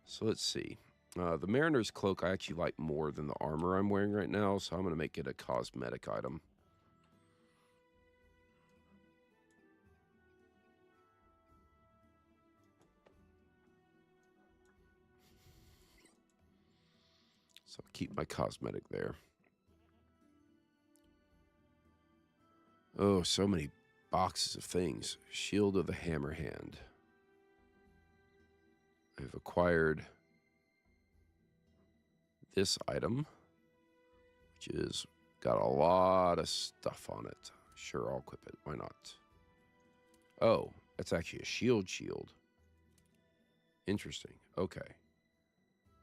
[SPEAKER 1] So let's see. The Mariner's Cloak I actually like more than the armor I'm wearing right now, so I'm going to make it a cosmetic item. So I'll keep my cosmetic there. Oh, so many boxes of things. Shield of the Hammerhand. I've acquired this item, which is got a lot of stuff on it. Sure, I'll equip it. Why not? Oh, that's actually a shield. Interesting. Okay.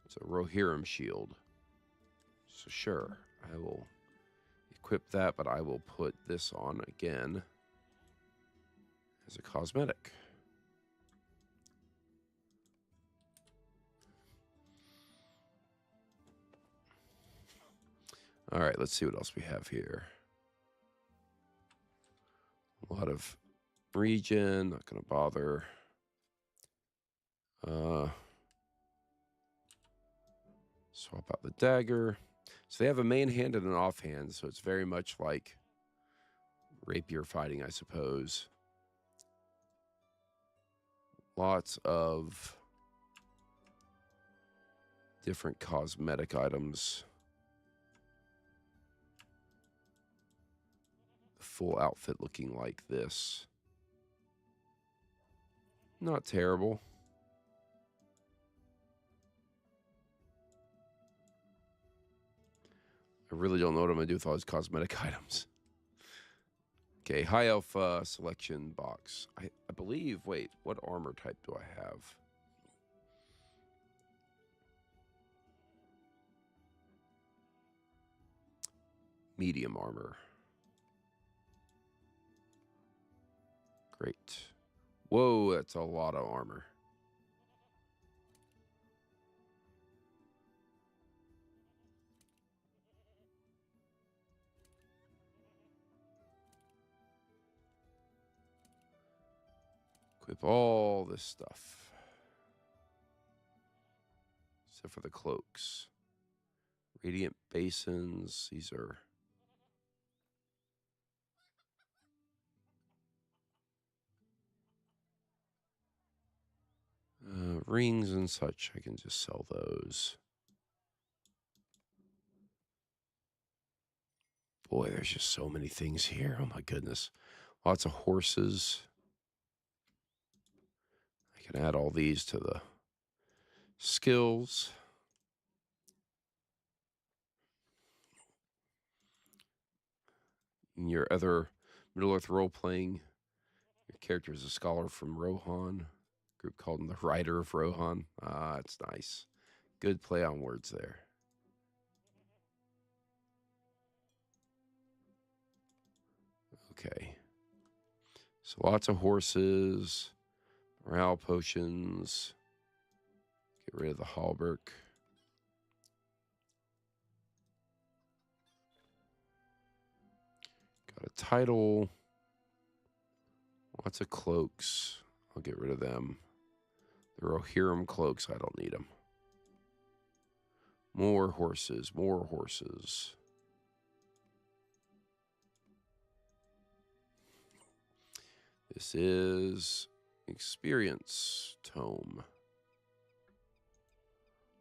[SPEAKER 1] It's a Rohirrim shield. So sure, I will equip that, but I will put this on again as a cosmetic. All right, let's see what else we have here. A lot of regen, not going to bother. Swap out the dagger. So they have a main hand and an offhand, so it's very much like rapier fighting, I suppose. Lots of different cosmetic items. The full outfit looking like this. Not terrible. I really don't know what I'm going to do with all these cosmetic items. Okay, high elf selection box. I believe, wait, what armor type do I have? Medium armor. Great. Whoa, that's a lot of armor. Equip all this stuff. Except for the cloaks. Radiant basins. These are... rings and such. I can just sell those. Boy, there's just so many things here. Oh my goodness. Lots of horses. I can add all these to the skills. In your other Middle-earth role-playing, your character is a scholar from Rohan. A group called him the Rider of Rohan. Ah, it's nice. Good play on words there. Okay. So lots of horses, morale potions. Get rid of the hauberk. Got a title. Lots of cloaks. I'll get rid of them. The Rohirrim cloaks, I don't need them. More horses, more horses. This is experience tome.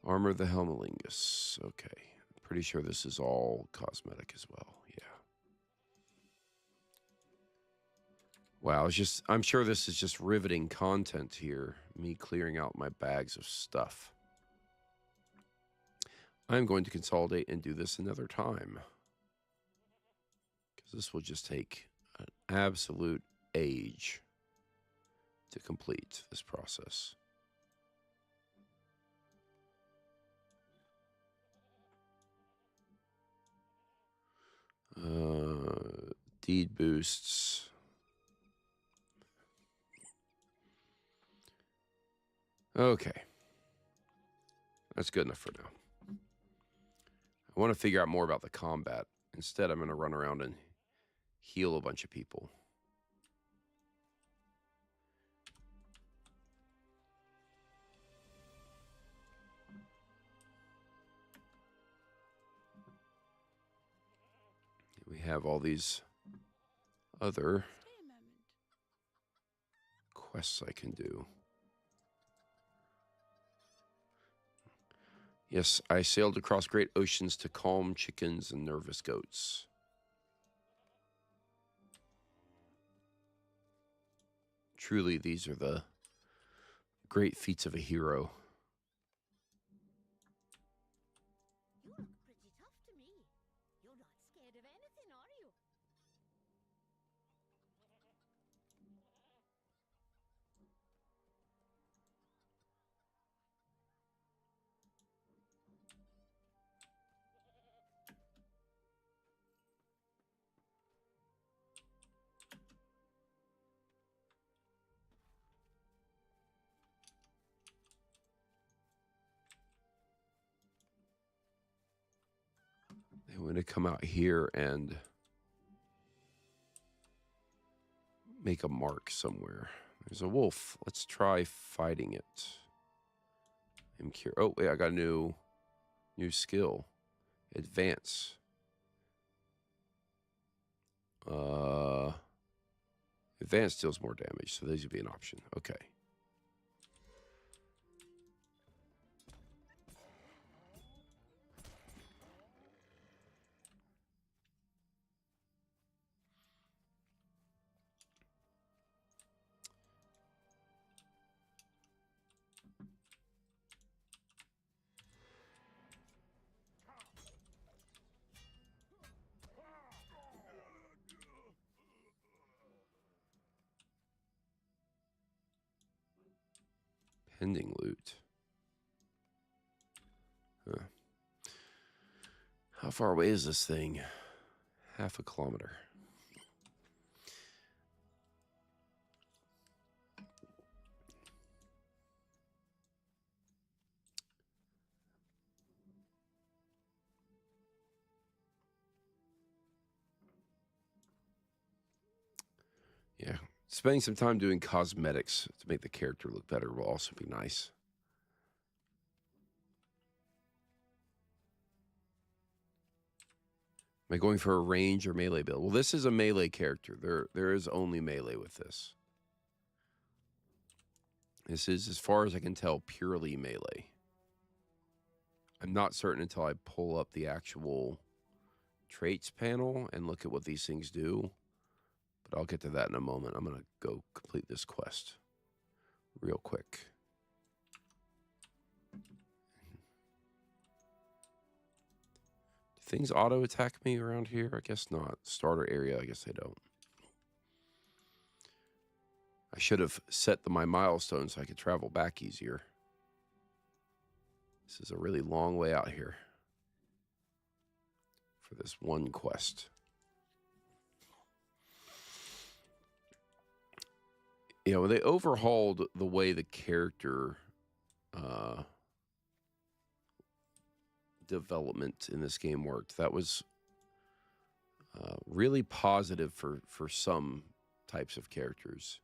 [SPEAKER 1] Armor of the Helmelingus. Okay. Pretty sure this is all cosmetic as well. Yeah. Wow, I'm sure this is just riveting content here. Me clearing out my bags of stuff. I'm going to consolidate and do this another time. Because this will just take an absolute age to complete this process. Deed boosts. Okay. That's good enough for now. I want to figure out more about the combat. Instead, I'm going to run around and heal a bunch of people. We have all these other quests I can do. Yes, I sailed across great oceans to calm chickens and nervous goats. Truly, these are the great feats of a hero.
[SPEAKER 6] You look pretty tough to me. You're not scared of anything, are you?
[SPEAKER 1] They want to come out here and make a mark somewhere. There's a wolf. Let's try fighting it. I'm curious. Oh, wait, I got a new skill. Advance. Advance deals more damage, so these would be an option. Okay. Pending loot. Huh. How far away is this thing? Half a kilometer. Yeah. Spending some time doing cosmetics to make the character look better will also be nice. Am I going for a range or melee build? Well, this is a melee character. There is only melee with this. This is, as far as I can tell, purely melee. I'm not certain until I pull up the actual traits panel and look at what these things do. But I'll get to that in a moment. I'm going to go complete this quest real quick. Do things auto-attack me around here? I guess not. Starter area, I guess they don't. I should have set my milestones so I could travel back easier. This is a really long way out here for this one quest. You know, they overhauled the way the character development in this game worked. That was really positive for some types of characters.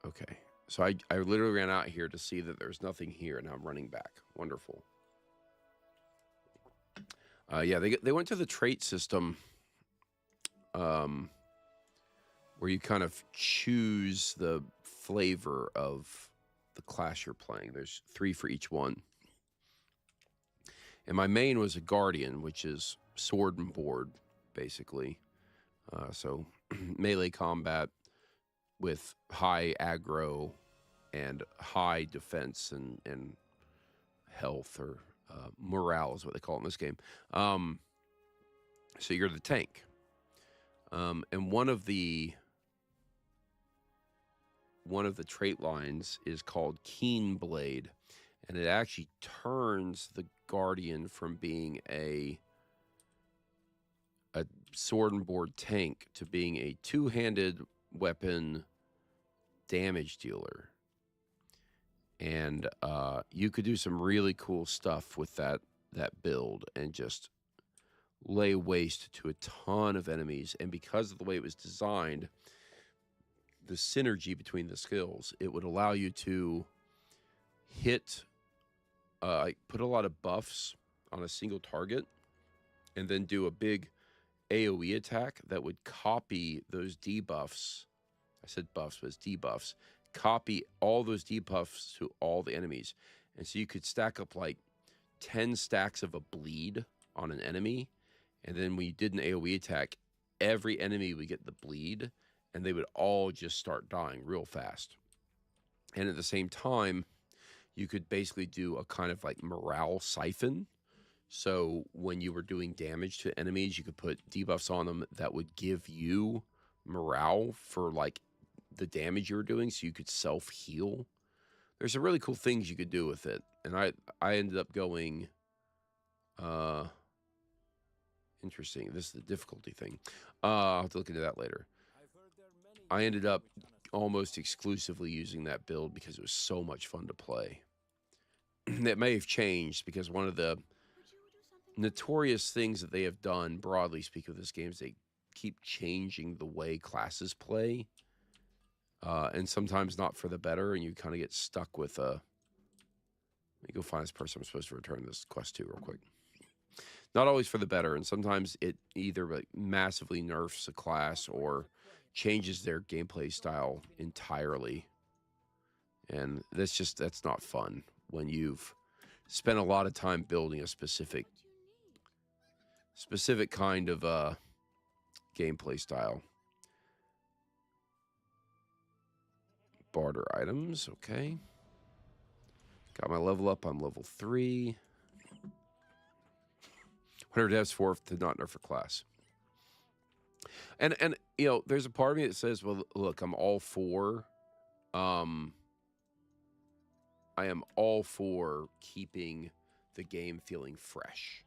[SPEAKER 1] Okay, So I literally ran out here to see that there's nothing here, and now I'm running back. Wonderful. Yeah, they went to the trait system, where you kind of choose the flavor of the class you're playing. There's 3 for each one. And my main was a guardian, which is sword and board, basically. So melee combat with high aggro and high defense and health, or morale is what they call it in this game. So you're the tank. And one of the trait lines is called Keen Blade, and it actually turns the Guardian from being a sword and board tank to being a two-handed weapon damage dealer. And you could do some really cool stuff with that build and just lay waste to a ton of enemies. And because of the way it was designed, the synergy between the skills, it would allow you to hit, put a lot of buffs on a single target, and then do a big AoE attack that would copy those debuffs. I said buffs, but it's debuffs. Copy all those debuffs to all the enemies. And so you could stack up like 10 stacks of a bleed on an enemy. And then when you did an AoE attack, every enemy would get the bleed, and they would all just start dying real fast. And at the same time, you could basically do a kind of like morale siphon. So when you were doing damage to enemies, you could put debuffs on them that would give you morale for like the damage you were doing, so you could self-heal. There's some really cool things you could do with it. And I ended up going, interesting. This is the difficulty thing. I'll have to look into that later. I ended up almost exclusively using that build because it was so much fun to play. That may have changed because one of the notorious things that they have done, broadly speaking, with this game is they keep changing the way classes play. And sometimes not for the better, and you kind of get stuck with let me go find this person I'm supposed to return this quest to real quick. Not always for the better, and sometimes it either like massively nerfs a class or changes their gameplay style entirely. And that's not fun when you've spent a lot of time building a specific kind of gameplay style. Barter items, okay. Got my level up on level 3. 100 devs for to not nerf a class. And you know, there's a part of me that says, well, look, I'm all for I am all for keeping the game feeling fresh.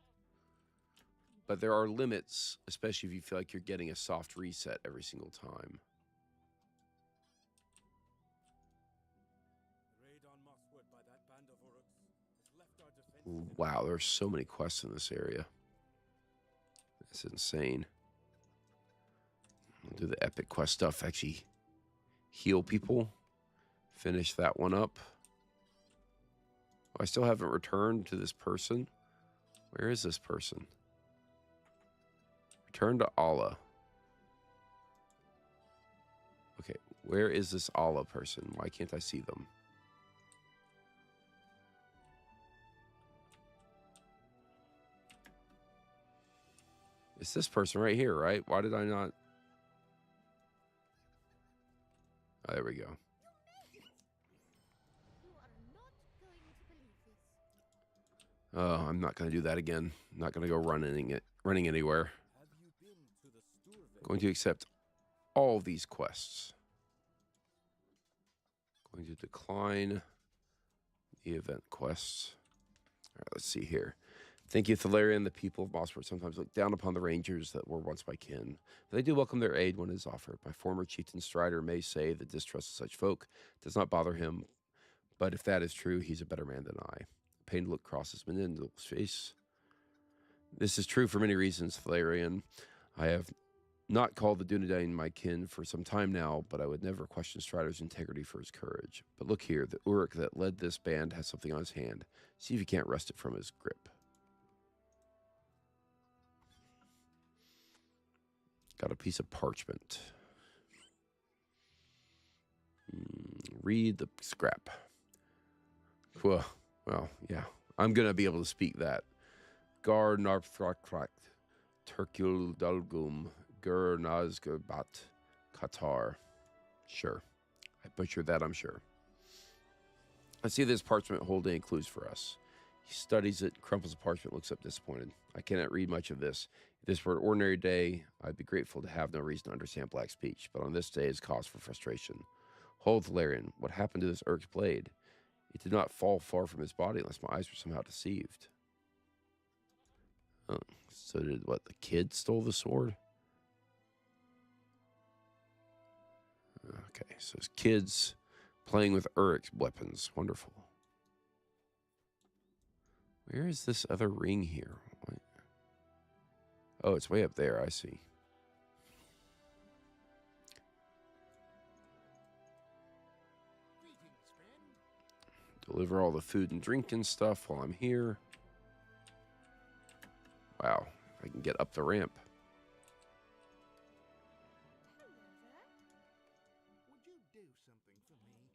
[SPEAKER 1] But there are limits, especially if you feel like you're getting a soft reset every single time. Wow, there's so many quests in this area. That's insane. I'll do the epic quest stuff. Actually, heal people. Finish that one up. Oh, I still haven't returned to this person. Where is this person? Return to Allah. Okay, where is this Allah person? Why can't I see them? It's this person right here, right? Why did I not? Oh, there we go. Oh, I'm not going to do that again. I'm not going to go running anywhere. Going to accept all of these quests. Going to decline the event quests. All right, let's see here. Thank you, Thalarian. The people of Mosport sometimes look down upon the rangers that were once my kin, but they do welcome their aid when it is offered. My former chieftain Strider may say the distrust of such folk does not bother him, but if that is true, he's a better man than I. A pained look crosses Menindle's face. This is true for many reasons, Thalarian. I have not called the Dunedain my kin for some time now, but I would never question Strider's integrity for his courage. But look here, the Uruk that led this band has something on his hand. See if you can't wrest it from his grip. Got a piece of parchment. Read the scrap. Well, yeah. I'm going to be able to speak that. Gar Narthrakrak, Turkul Dalgum, Gur Nazgabat, Qatar. Sure. I butchered that, I'm sure. I see this parchment holding any clues for us. He studies it, crumples the parchment, looks up disappointed. I cannot read much of this. If this were an ordinary day, I'd be grateful to have no reason to understand black speech, but on this day is cause for frustration. Hold, Valerian, what happened to this Urk's blade? It did not fall far from his body unless my eyes were somehow deceived. Oh, so did what? The kid stole the sword? Okay, so his kids playing with Uruk's weapons. Wonderful. Where is this other ring here? What? Oh, it's way up there. I see. Deliver all the food and drink and stuff while I'm here. Wow, I can get up the ramp.
[SPEAKER 5] Hello there. Would you do something for me?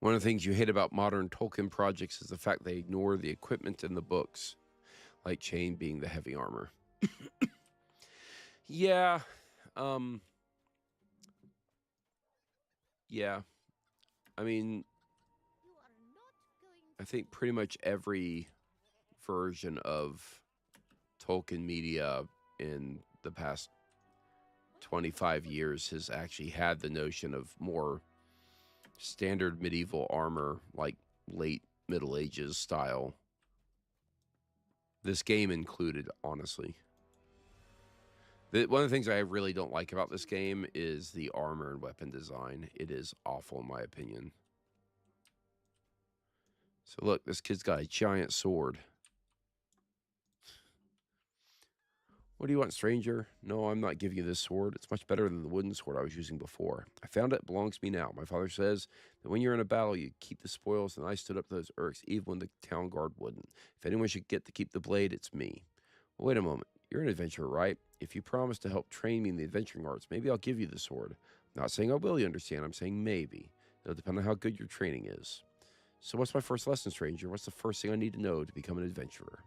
[SPEAKER 1] One of the things you hate about modern Tolkien projects is the fact they ignore the equipment in the books, like chain being the heavy armor. Yeah. Yeah. I mean,
[SPEAKER 6] You are not going
[SPEAKER 1] I think pretty much every version of Tolkien media in the past 25 years has actually had the notion of more standard medieval armor, like late Middle Ages style. This game included, honestly. One of the things I really don't like about this game is the armor and weapon design. It is awful, in my opinion. So look, this kid's got a giant sword. What do you want, stranger? No, I'm not giving you this sword. It's much better than the wooden sword I was using before. I found it belongs to me now. My father says that when you're in a battle, you keep the spoils, and I stood up to those Urks, even when the town guard wouldn't. If anyone should get to keep the blade, it's me. Well, wait a moment. You're an adventurer, right? If you promise to help train me in the adventuring arts, maybe I'll give you the sword. I'm not saying I will, you understand. I'm saying maybe. It'll depend on how good your training is. So what's my first lesson, stranger? What's the first thing I need to know to become an adventurer?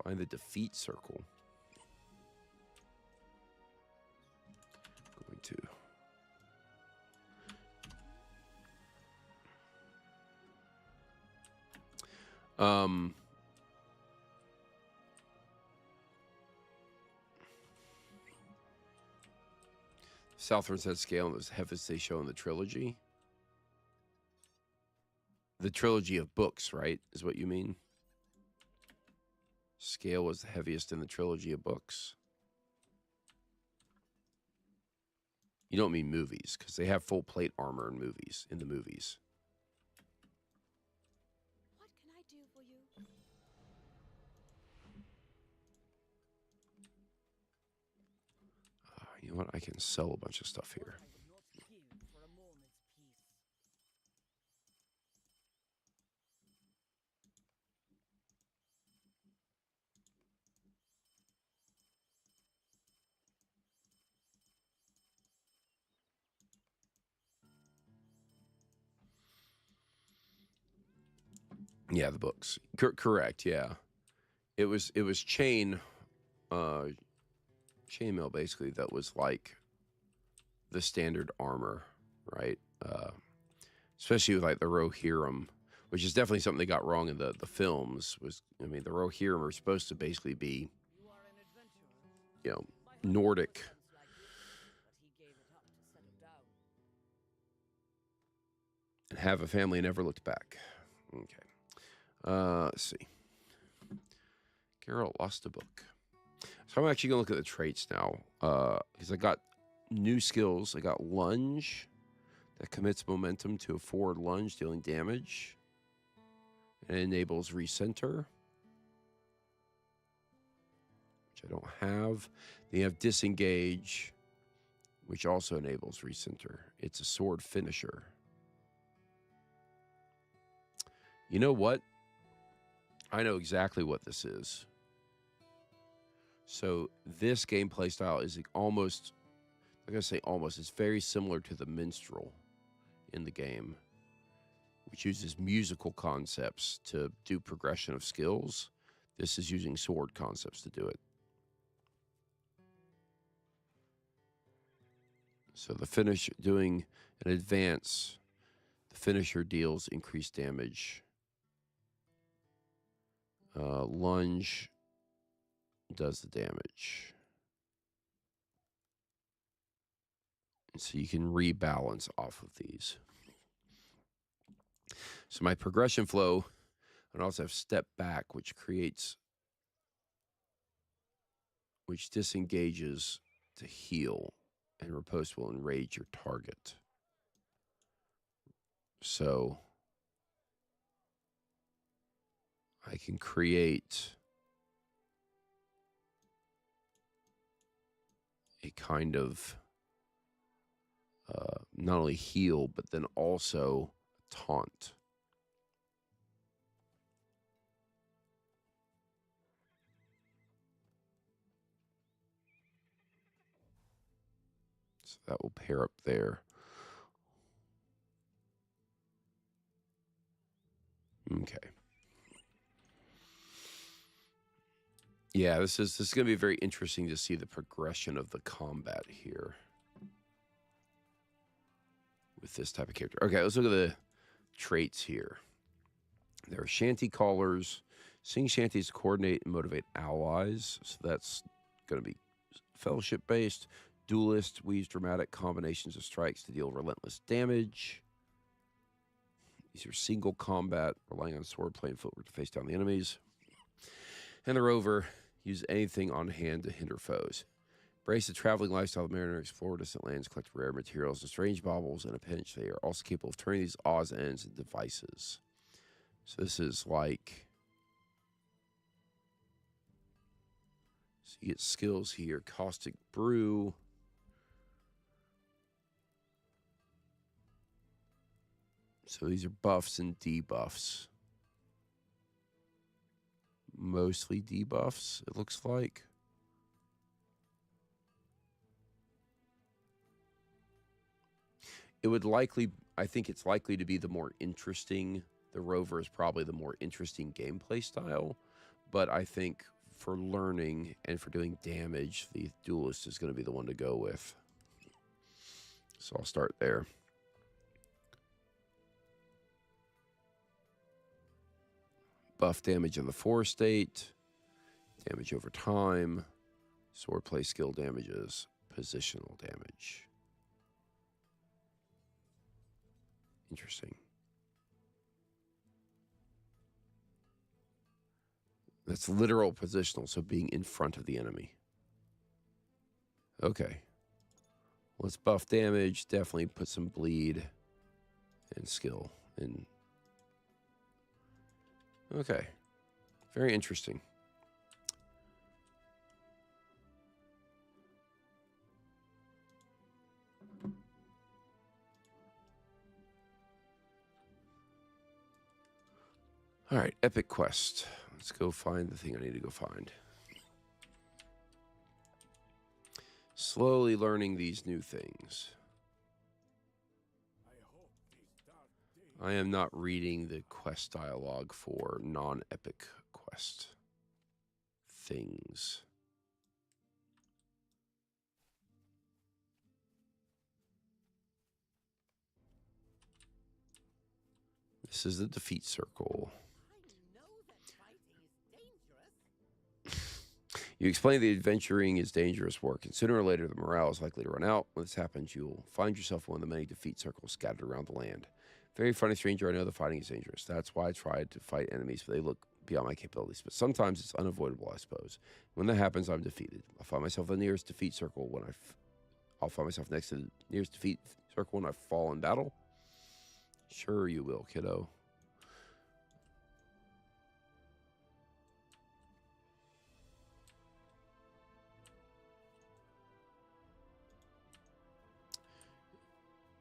[SPEAKER 1] Find the defeat circle. Going to. Southward said scale as heavy as they show in the trilogy. The trilogy of books, right? Is what you mean? Scale was the heaviest in the trilogy of books. You don't mean movies, because they have full plate armor in movies. In the movies.
[SPEAKER 6] What can I do for you?
[SPEAKER 1] You know what? I can sell a bunch of stuff here.
[SPEAKER 6] I would not give for a moment's peace.
[SPEAKER 1] Yeah, the books. Correct. Yeah, it was chainmail basically that was like the standard armor, right? Especially with like the Rohirrim, which is definitely something they got wrong in the films. Was I mean the Rohirrim are supposed to basically be,
[SPEAKER 6] You are an adventurer.
[SPEAKER 1] you know,
[SPEAKER 6] My father
[SPEAKER 1] Nordic.
[SPEAKER 6] once like this, but he gave it up to settle down.
[SPEAKER 1] And have a family and never looked back. Okay. Let's see. Geralt lost a book. So I'm actually gonna look at the traits now. Because I got new skills. I got lunge that commits momentum to a forward lunge, dealing damage. And enables recenter, which I don't have. Then you have disengage, which also enables recenter. It's a sword finisher. You know what? I know exactly what this is. So this gameplay style is almost, I'm going to say almost, it's very similar to the minstrel in the game, which uses musical concepts to do progression of skills. This is using sword concepts to do it. So the finish, doing an advance, the finisher deals increased damage. Lunge does the damage. And so you can rebalance off of these. So my progression flow, and also have step back, which disengages to heal, and riposte will enrage your target. So I can create a kind of not only heal, but then also taunt. So that will pair up there. Okay. Yeah, this is going to be very interesting to see the progression of the combat here with this type of character. Okay, let's look at the traits here. There are shanty callers. Sing shanties to coordinate and motivate allies. So that's going to be fellowship-based. Duelist weaves dramatic combinations of strikes to deal relentless damage. These are single combat, relying on swordplay and footwork to face down the enemies. And the rover uses anything on hand to hinder foes. Embrace the traveling lifestyle of mariner, explore distant lands, collect rare materials and strange baubles. In a pinch, they are also capable of turning these odds and ends into devices. So this is like, so you get skills here. Caustic Brew. So these are buffs and debuffs. Mostly debuffs, it looks like. It would likely, I think it's likely to be the more interesting. The rover is probably the more interesting gameplay style. But I think for learning and for doing damage, the duelist is going to be the one to go with. So I'll start there. Buff damage in the 4 state, damage over time, swordplay skill damages, positional damage. Interesting. That's literal positional, so being in front of the enemy. Okay. Let's buff damage, definitely put some bleed and skill in. Okay. Very interesting. All right, epic quest. Let's go find the thing I need to go find. Slowly learning these new things. I am not reading the quest dialogue for non-epic quest things. This is the defeat circle. You explain that adventuring is dangerous work, and sooner or later the morale is likely to run out. When this happens, you'll find yourself in one of the many defeat circles scattered around the land. Very funny, stranger, I know the fighting is dangerous. That's why I tried to fight enemies, but they look beyond my capabilities. But sometimes it's unavoidable, I suppose. When that happens, I'm defeated. I find myself in the nearest defeat circle when I'll find myself next to the nearest defeat circle when I fall in battle. Sure you will, kiddo.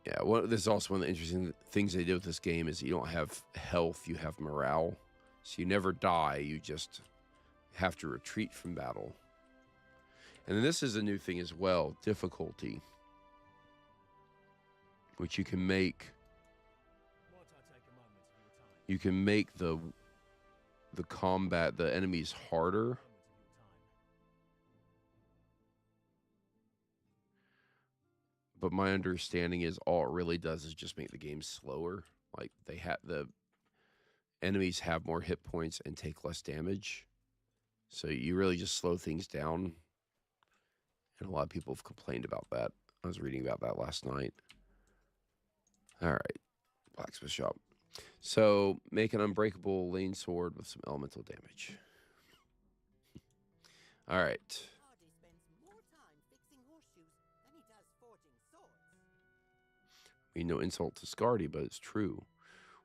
[SPEAKER 1] Yeah, this is also one of the interesting things they do with this game is you don't have health, you have morale. So you never die, you just have to retreat from battle. And then this is a new thing as well, difficulty, which you can make. You can make the combat, the enemies harder. But my understanding is all it really does is just make the game slower. Like the enemies have more hit points and take less damage. So you really just slow things down. And a lot of people have complained about that. I was reading about that last night. All right, blacksmith shop. So make an unbreakable lane sword with some elemental damage. All right.
[SPEAKER 7] Hardy spends more time fixing horseshoes than he does forging swords.
[SPEAKER 1] I mean, no insult to Scardy, but it's true.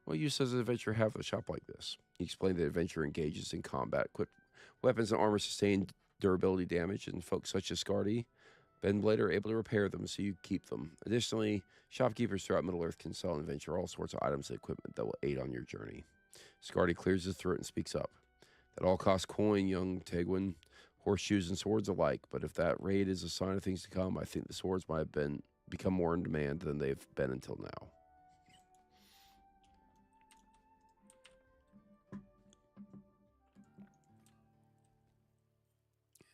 [SPEAKER 1] What use does an adventurer have a shop like this? He explained that adventurer engages in combat, equipped weapons and armor sustain durability damage, and folks such as Scardy, Bendblade are able to repair them, so you keep them. Additionally, shopkeepers throughout Middle-earth can sell and adventure all sorts of items and equipment that will aid on your journey. Scardy clears his throat and speaks up. That all cost coin, young Tegwin, horseshoes and swords alike, but if that raid is a sign of things to come, I think the swords might have become more in demand than they've been until now.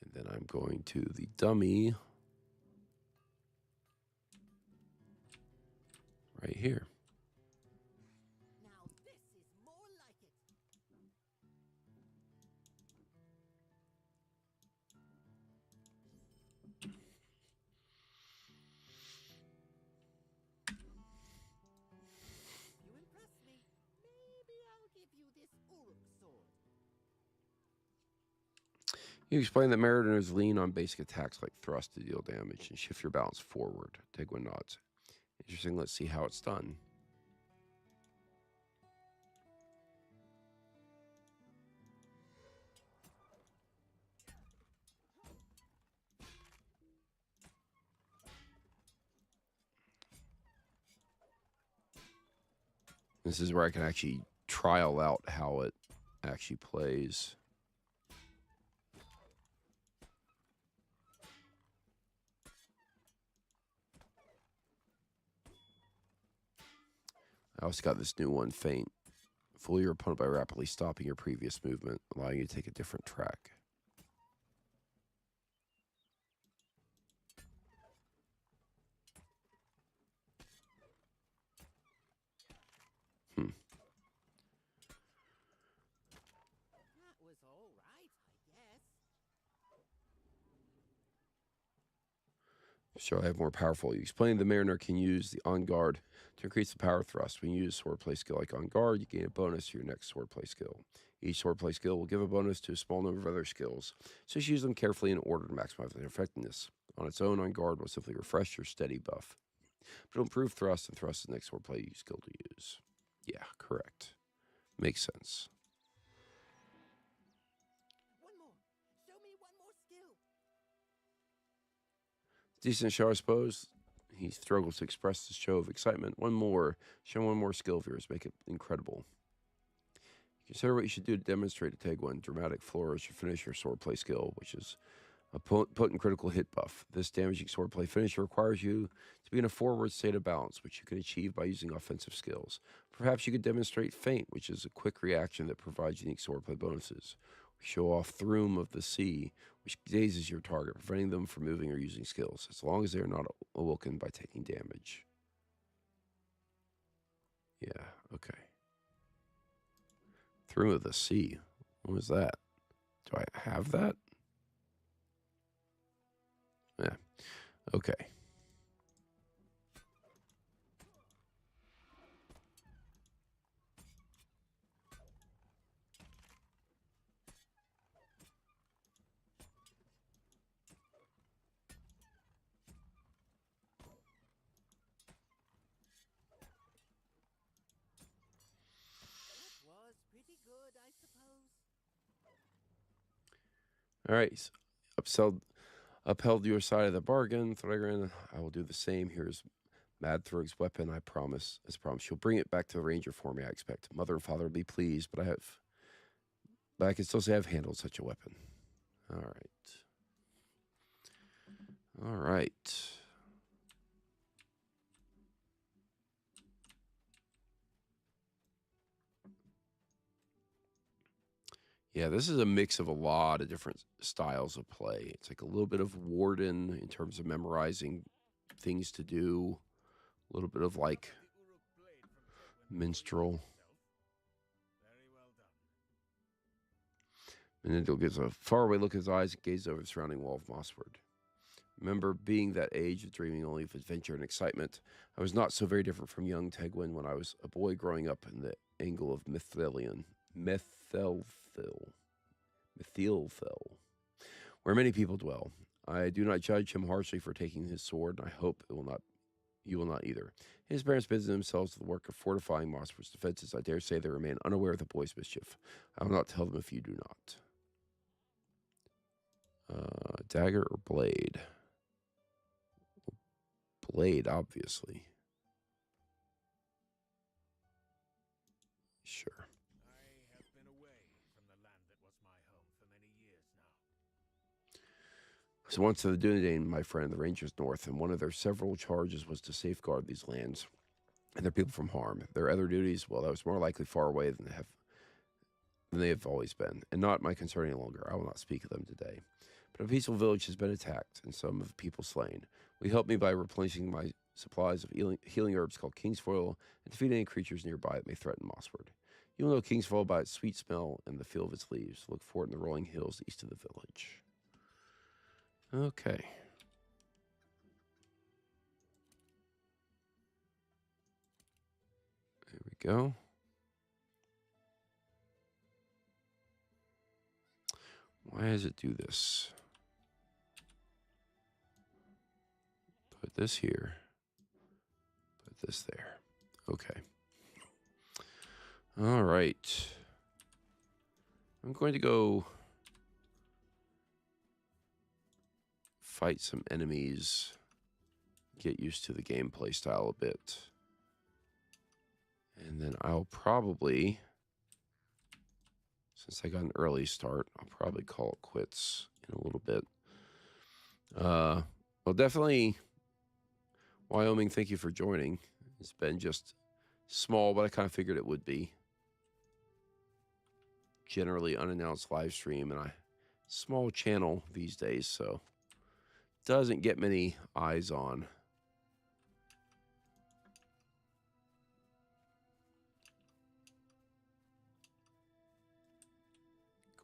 [SPEAKER 1] And then I'm going to the dummy right here.
[SPEAKER 7] Now this is more like it. You impress me. Maybe I'll give you this Uruk sword.
[SPEAKER 1] You explain that mariners lean on basic attacks like thrust to deal damage and shift your balance forward. Tegwin nods. Interesting, let's see how it's done. This is where I can actually trial out how it actually plays. I also got this new one, Feint. Fool your opponent by rapidly stopping your previous movement, allowing you to take a different track.
[SPEAKER 7] That was all right, I guess.
[SPEAKER 1] So I have more powerful. You explained the mariner can use the on guard to increase the power thrust. When you use swordplay skill like on guard, you gain a bonus to your next swordplay skill. Each swordplay skill will give a bonus to a small number of other skills, so just use them carefully in order to maximize their effectiveness. On its own, on guard will simply refresh your steady buff, but it'll improve thrust, and thrust is the next swordplay skill to use. Yeah, correct. Makes sense.
[SPEAKER 7] One more. Show me one more skill.
[SPEAKER 1] Decent show, I suppose. He struggles to express his show of excitement. One more. Show one more skill of yours. Make it incredible. Consider what you should do to demonstrate to Tegwin. Dramatic flourish or finish your swordplay skill, which is a potent critical hit buff. This damaging swordplay finisher requires you to be in a forward state of balance, which you can achieve by using offensive skills. Perhaps you could demonstrate Feint, which is a quick reaction that provides unique swordplay bonuses. Show off Throom of the Sea, which dazes your target, preventing them from moving or using skills, as long as they are not awoken by taking damage. Yeah, okay. Throom of the Sea. What was that? Do I have that? Yeah. Okay. All right. Upheld your side of the bargain, Thregrin. I will do the same. Here's Mad Thrug's weapon. I promise. As promised, you'll bring it back to the ranger for me, I expect. Mother and father will be pleased, but I can still say I've handled such a weapon. All right. All right. Yeah, this is a mix of a lot of different styles of play. It's like a little bit of Warden in terms of memorizing things to do, a little bit of like Minstrel. Menendil gives a faraway look in his eyes and gazes over the surrounding wall of mosswood. Remember being that age of dreaming only of adventure and excitement. I was not so very different from young Tegwin when I was a boy growing up in the angle of Methelfell, where many people dwell. I do not judge him harshly for taking his sword, and I hope you will not either. His parents busied themselves with the work of fortifying Mosswood's defenses. I dare say they remain unaware of the boy's mischief. I will not tell them if you do not. Dagger or blade? Blade, obviously. Sure.
[SPEAKER 5] I have been away from the land that was my home for many years now.
[SPEAKER 1] So once to the Dunedain, my friend, the Rangers North, and one of their several charges was to safeguard these lands and their people from harm. Their other duties, well, that was more likely far away than they have always been, and not my concern any longer. I will not speak of them today. But a peaceful village has been attacked, and some of the people slain. Will you help me by replenishing my supplies of healing herbs called Kingsfoil, and defeat any creatures nearby that may threaten Mossward? You will know Kingsfoil by its sweet smell and the feel of its leaves. Look for it in the rolling hills east of the village. Okay. There we go. Why does it do this? Put this here. Put this there. Okay. All right. I'm going to go fight some enemies, get used to the gameplay style a bit. And then I'll probably, since I got an early start, I'll probably call it quits in a little bit. Well, definitely, Wyoming, thank you for joining. It's been just small, but I kind of figured it would be. Generally unannounced live stream, and a small channel these days, so doesn't get many eyes on.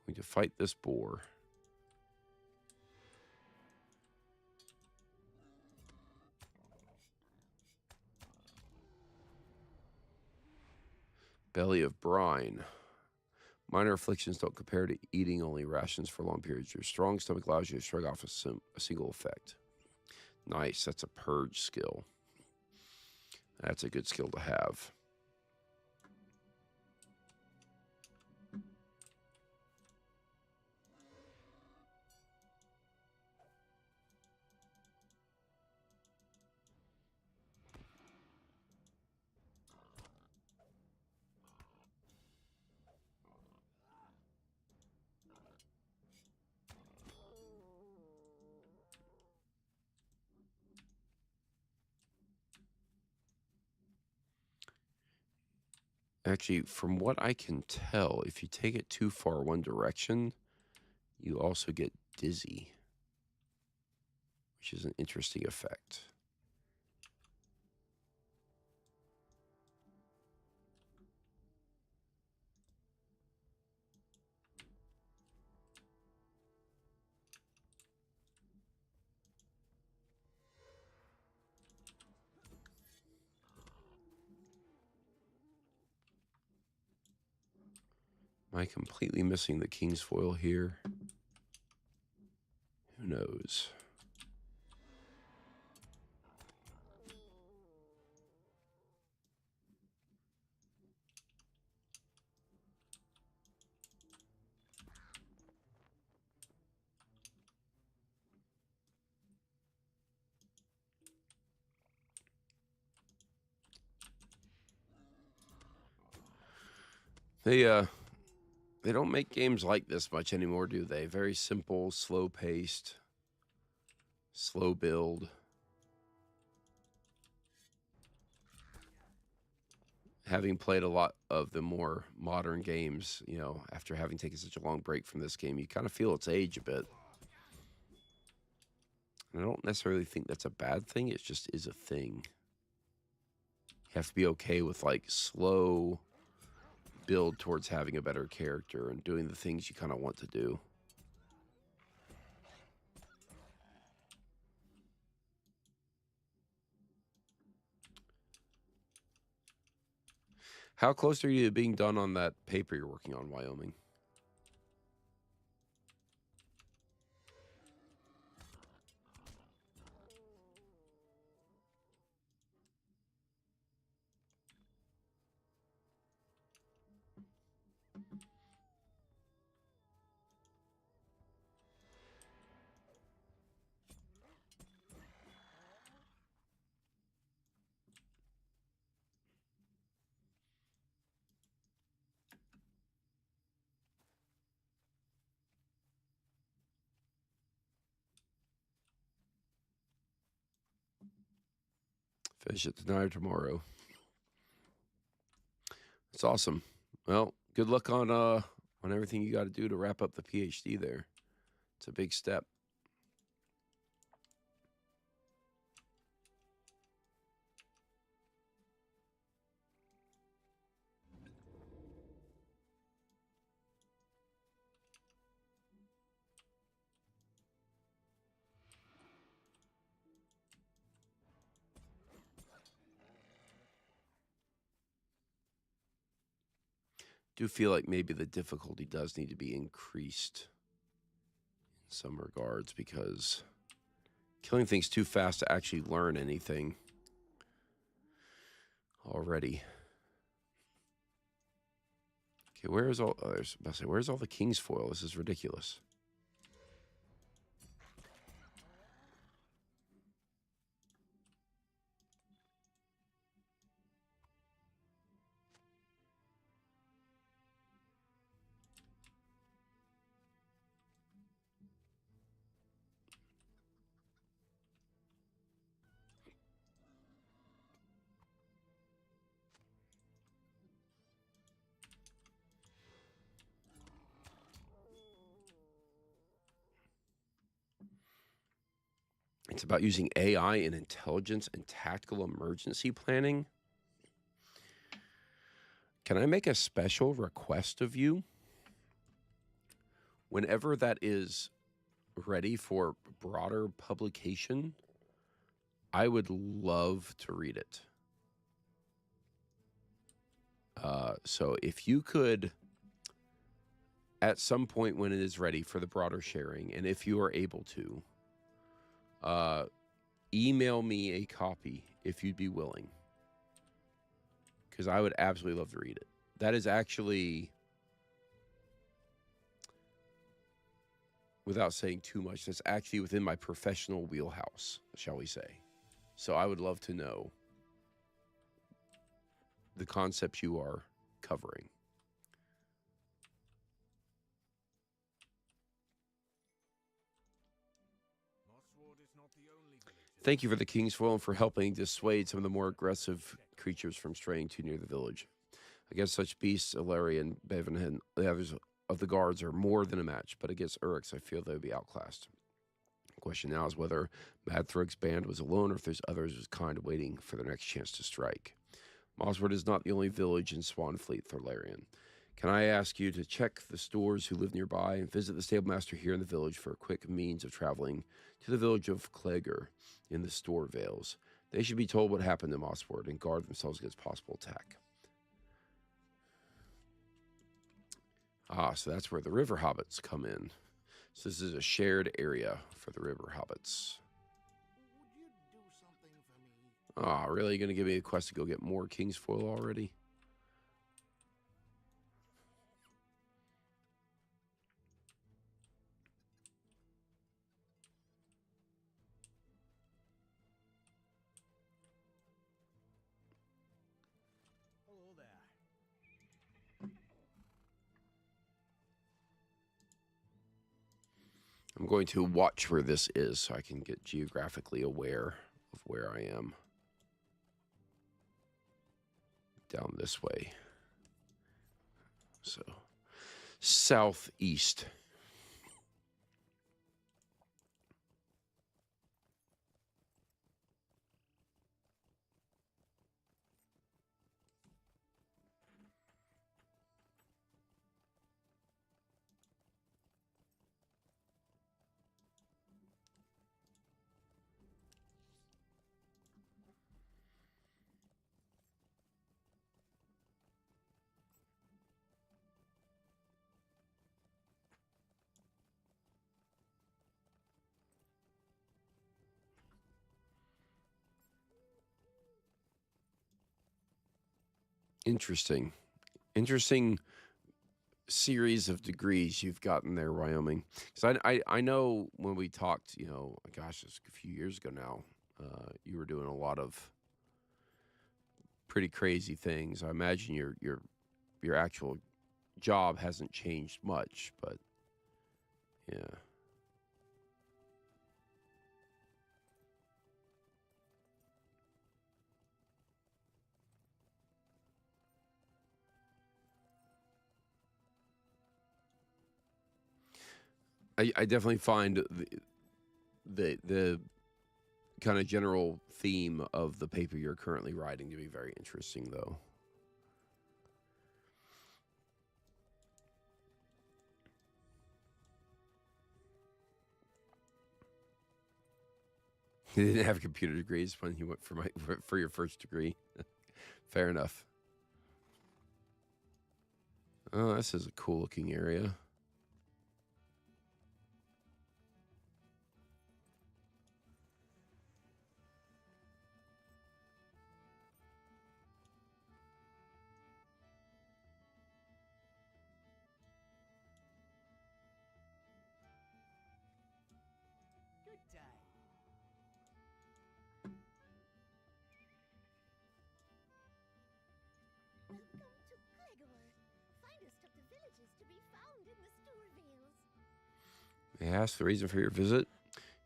[SPEAKER 1] Going to fight this boar. Belly of brine. Minor afflictions don't compare to eating only rations for long periods. Your strong stomach allows you to shrug off a single effect. Nice, that's a purge skill. That's a good skill to have. Actually, from what I can tell, if you take it too far one direction, you also get dizzy, which is an interesting effect. Am I completely missing the king's foil here? Who knows? They don't make games like this much anymore, do they? Very simple, slow paced, slow build. Having played a lot of the more modern games, you know, after having taken such a long break from this game, you kind of feel its age a bit. And I don't necessarily think that's a bad thing. It just is a thing. You have to be okay with like slow build towards having a better character and doing the things you kind of want to do. How close are you to being done on that paper you're working on, Wyoming? Finish it tonight or tomorrow. That's awesome. Well, good luck on everything you got to do to wrap up the PhD there. It's a big step. Do feel like maybe the difficulty does need to be increased in some regards because killing things too fast to actually learn anything already. Okay, where's all? Where's all the king's foil? This is ridiculous. It's about using AI in intelligence and tactical emergency planning. Can I make a special request of you? Whenever that is ready for broader publication, I would love to read it. So if you could, at some point when it is ready for the broader sharing, and if you are able to, email me a copy if you'd be willing, because I would absolutely love to read it. That is actually, without saying too much, that's actually within my professional wheelhouse, shall we say. So I would love to know the concepts you are covering. Thank you for the King's Foil and for helping dissuade some of the more aggressive creatures from straying too near the village. Against such beasts, Ilarion, Bevan, and the others of the guards are more than a match, but against Uryx, I feel they would be outclassed. The question now is whether Madthrug's band was alone or if there's others of his kind waiting for their next chance to strike. Mosswood is not the only village in Swanfleet, Thorlarion. Can I ask you to check the stores who live nearby and visit the stablemaster here in the village for a quick means of traveling to the village of Clegger in the Store Vales? They should be told what happened to Mosswood and guard themselves against possible attack. So that's where the river hobbits come in. So this is a shared area for the river hobbits.
[SPEAKER 7] Would you do something for me?
[SPEAKER 1] Really? You're going to give me a quest to go get more King's Foil already?
[SPEAKER 5] Hello there.
[SPEAKER 1] I'm going to watch where this is so I can get geographically aware of where I am. Down this way. So, southeast. Interesting. Interesting series of degrees you've gotten there, Wyoming. Because I know when we talked, you know, gosh, it's a few years ago now, you were doing a lot of pretty crazy things. I imagine your actual job hasn't changed much, but yeah. I definitely find the kind of general theme of the paper you're currently writing to be very interesting, though. You didn't have computer degrees when you went for your first degree. Fair enough. Oh, this is a cool looking area.
[SPEAKER 7] Good day.
[SPEAKER 8] Welcome to Gregor. Finest of the villages to be found in the Stourvales.
[SPEAKER 1] May I ask the reason for your visit?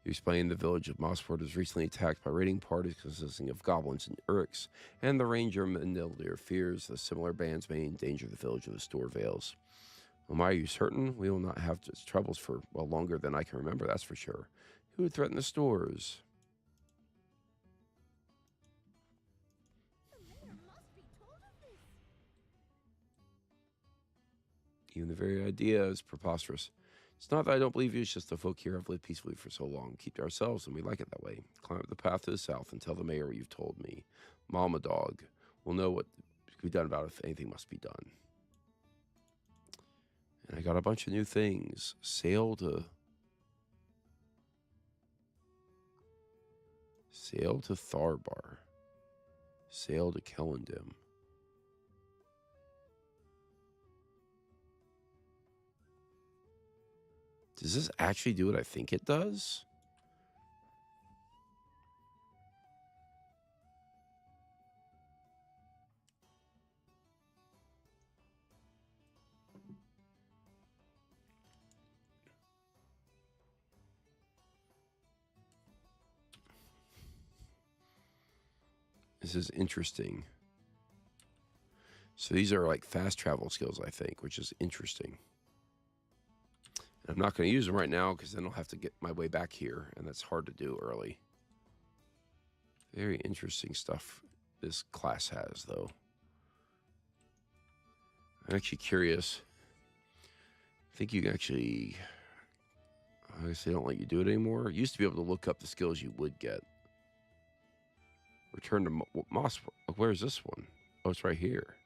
[SPEAKER 1] You explained the village of Mossport was recently attacked by raiding parties consisting of goblins and urks, and the ranger Menildir fears the similar bands may endanger the village of the Stourvales. Am I you certain we will not have troubles for, well, longer than I can remember, that's for sure. Who would threaten the stores?
[SPEAKER 8] The mayor must be told of this.
[SPEAKER 1] Even the very idea is preposterous. It's not that I don't believe you, it's just the folk here have lived peacefully for so long. Keep to ourselves, and we like it that way. Climb up the path to the south and tell the mayor what you've told me. Mama Dog will know what can be done about it if anything must be done. And I got a bunch of new things. Sail to Tharbar. Sail to Kellendim. Does this actually do what I think it does? This is interesting. So these are like fast travel skills, I think, which is interesting. And I'm not going to use them right now because then I'll have to get my way back here, and that's hard to do early. Very interesting stuff this class has, though. I'm actually curious. I think you can actually... I guess they don't let you do it anymore. You used to be able to look up the skills you would get. Return to Moss. Where is this one? Oh, it's right here.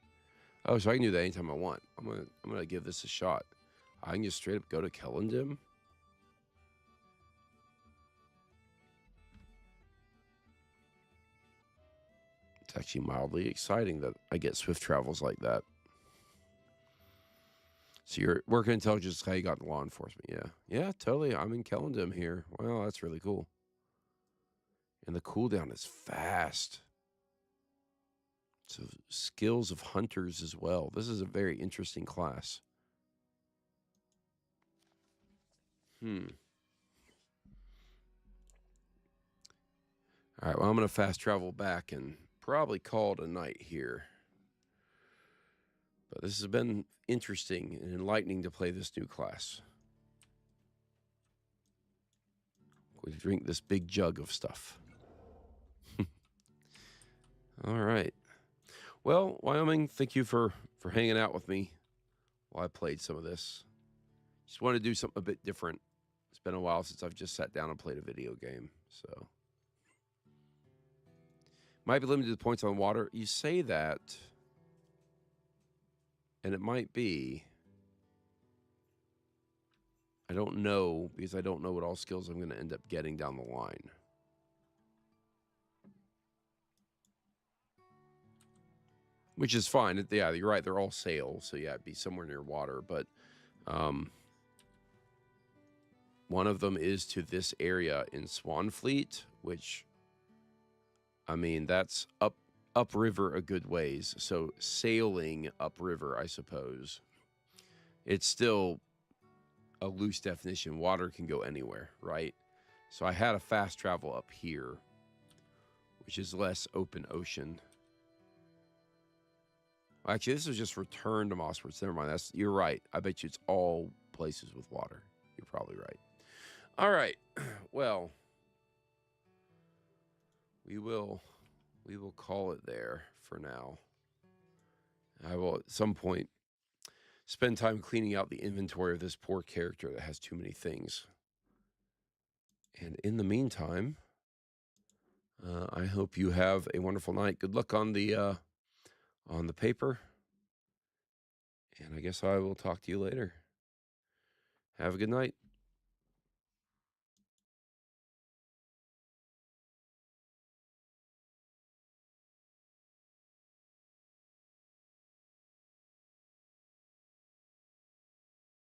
[SPEAKER 1] Oh, so I can do that anytime I want. I'm gonna give this a shot. I can just straight up go to Kellendim. It's actually mildly exciting that I get swift travels like that. So you're working intelligence, how you got in law enforcement. Yeah. Yeah, totally. I'm in Kellendim here. Wow, that's really cool. And the cooldown is fast. So skills of hunters as well. This is a very interesting class. All right, well, I'm going to fast travel back and probably call it a night here. But this has been interesting and enlightening to play this new class. We drink this big jug of stuff. All right. Well, Wyoming, thank you for hanging out with me while I played some of this. Just wanted to do something a bit different. It's been a while since I've just sat down and played a video game, so. Might be limited to points on water. You say that, and it might be. I don't know, because I don't know what all skills I'm going to end up getting down the line. Which is fine. Yeah, you're right. They're all sail, so yeah, it'd be somewhere near water. But one of them is to this area in Swanfleet, which, I mean, that's upriver a good ways. So sailing upriver, I suppose. It's still a loose definition. Water can go anywhere, right? So I had a fast travel up here, which is less open ocean. Actually, this was just return to Mossworth. Never mind. You're right. I bet you it's all places with water. You're probably right. All right. Well, we will call it there for now. I will at some point spend time cleaning out the inventory of this poor character that has too many things. And in the meantime, I hope you have a wonderful night. Good luck on the paper. And I guess I will talk to you later. Have a good night.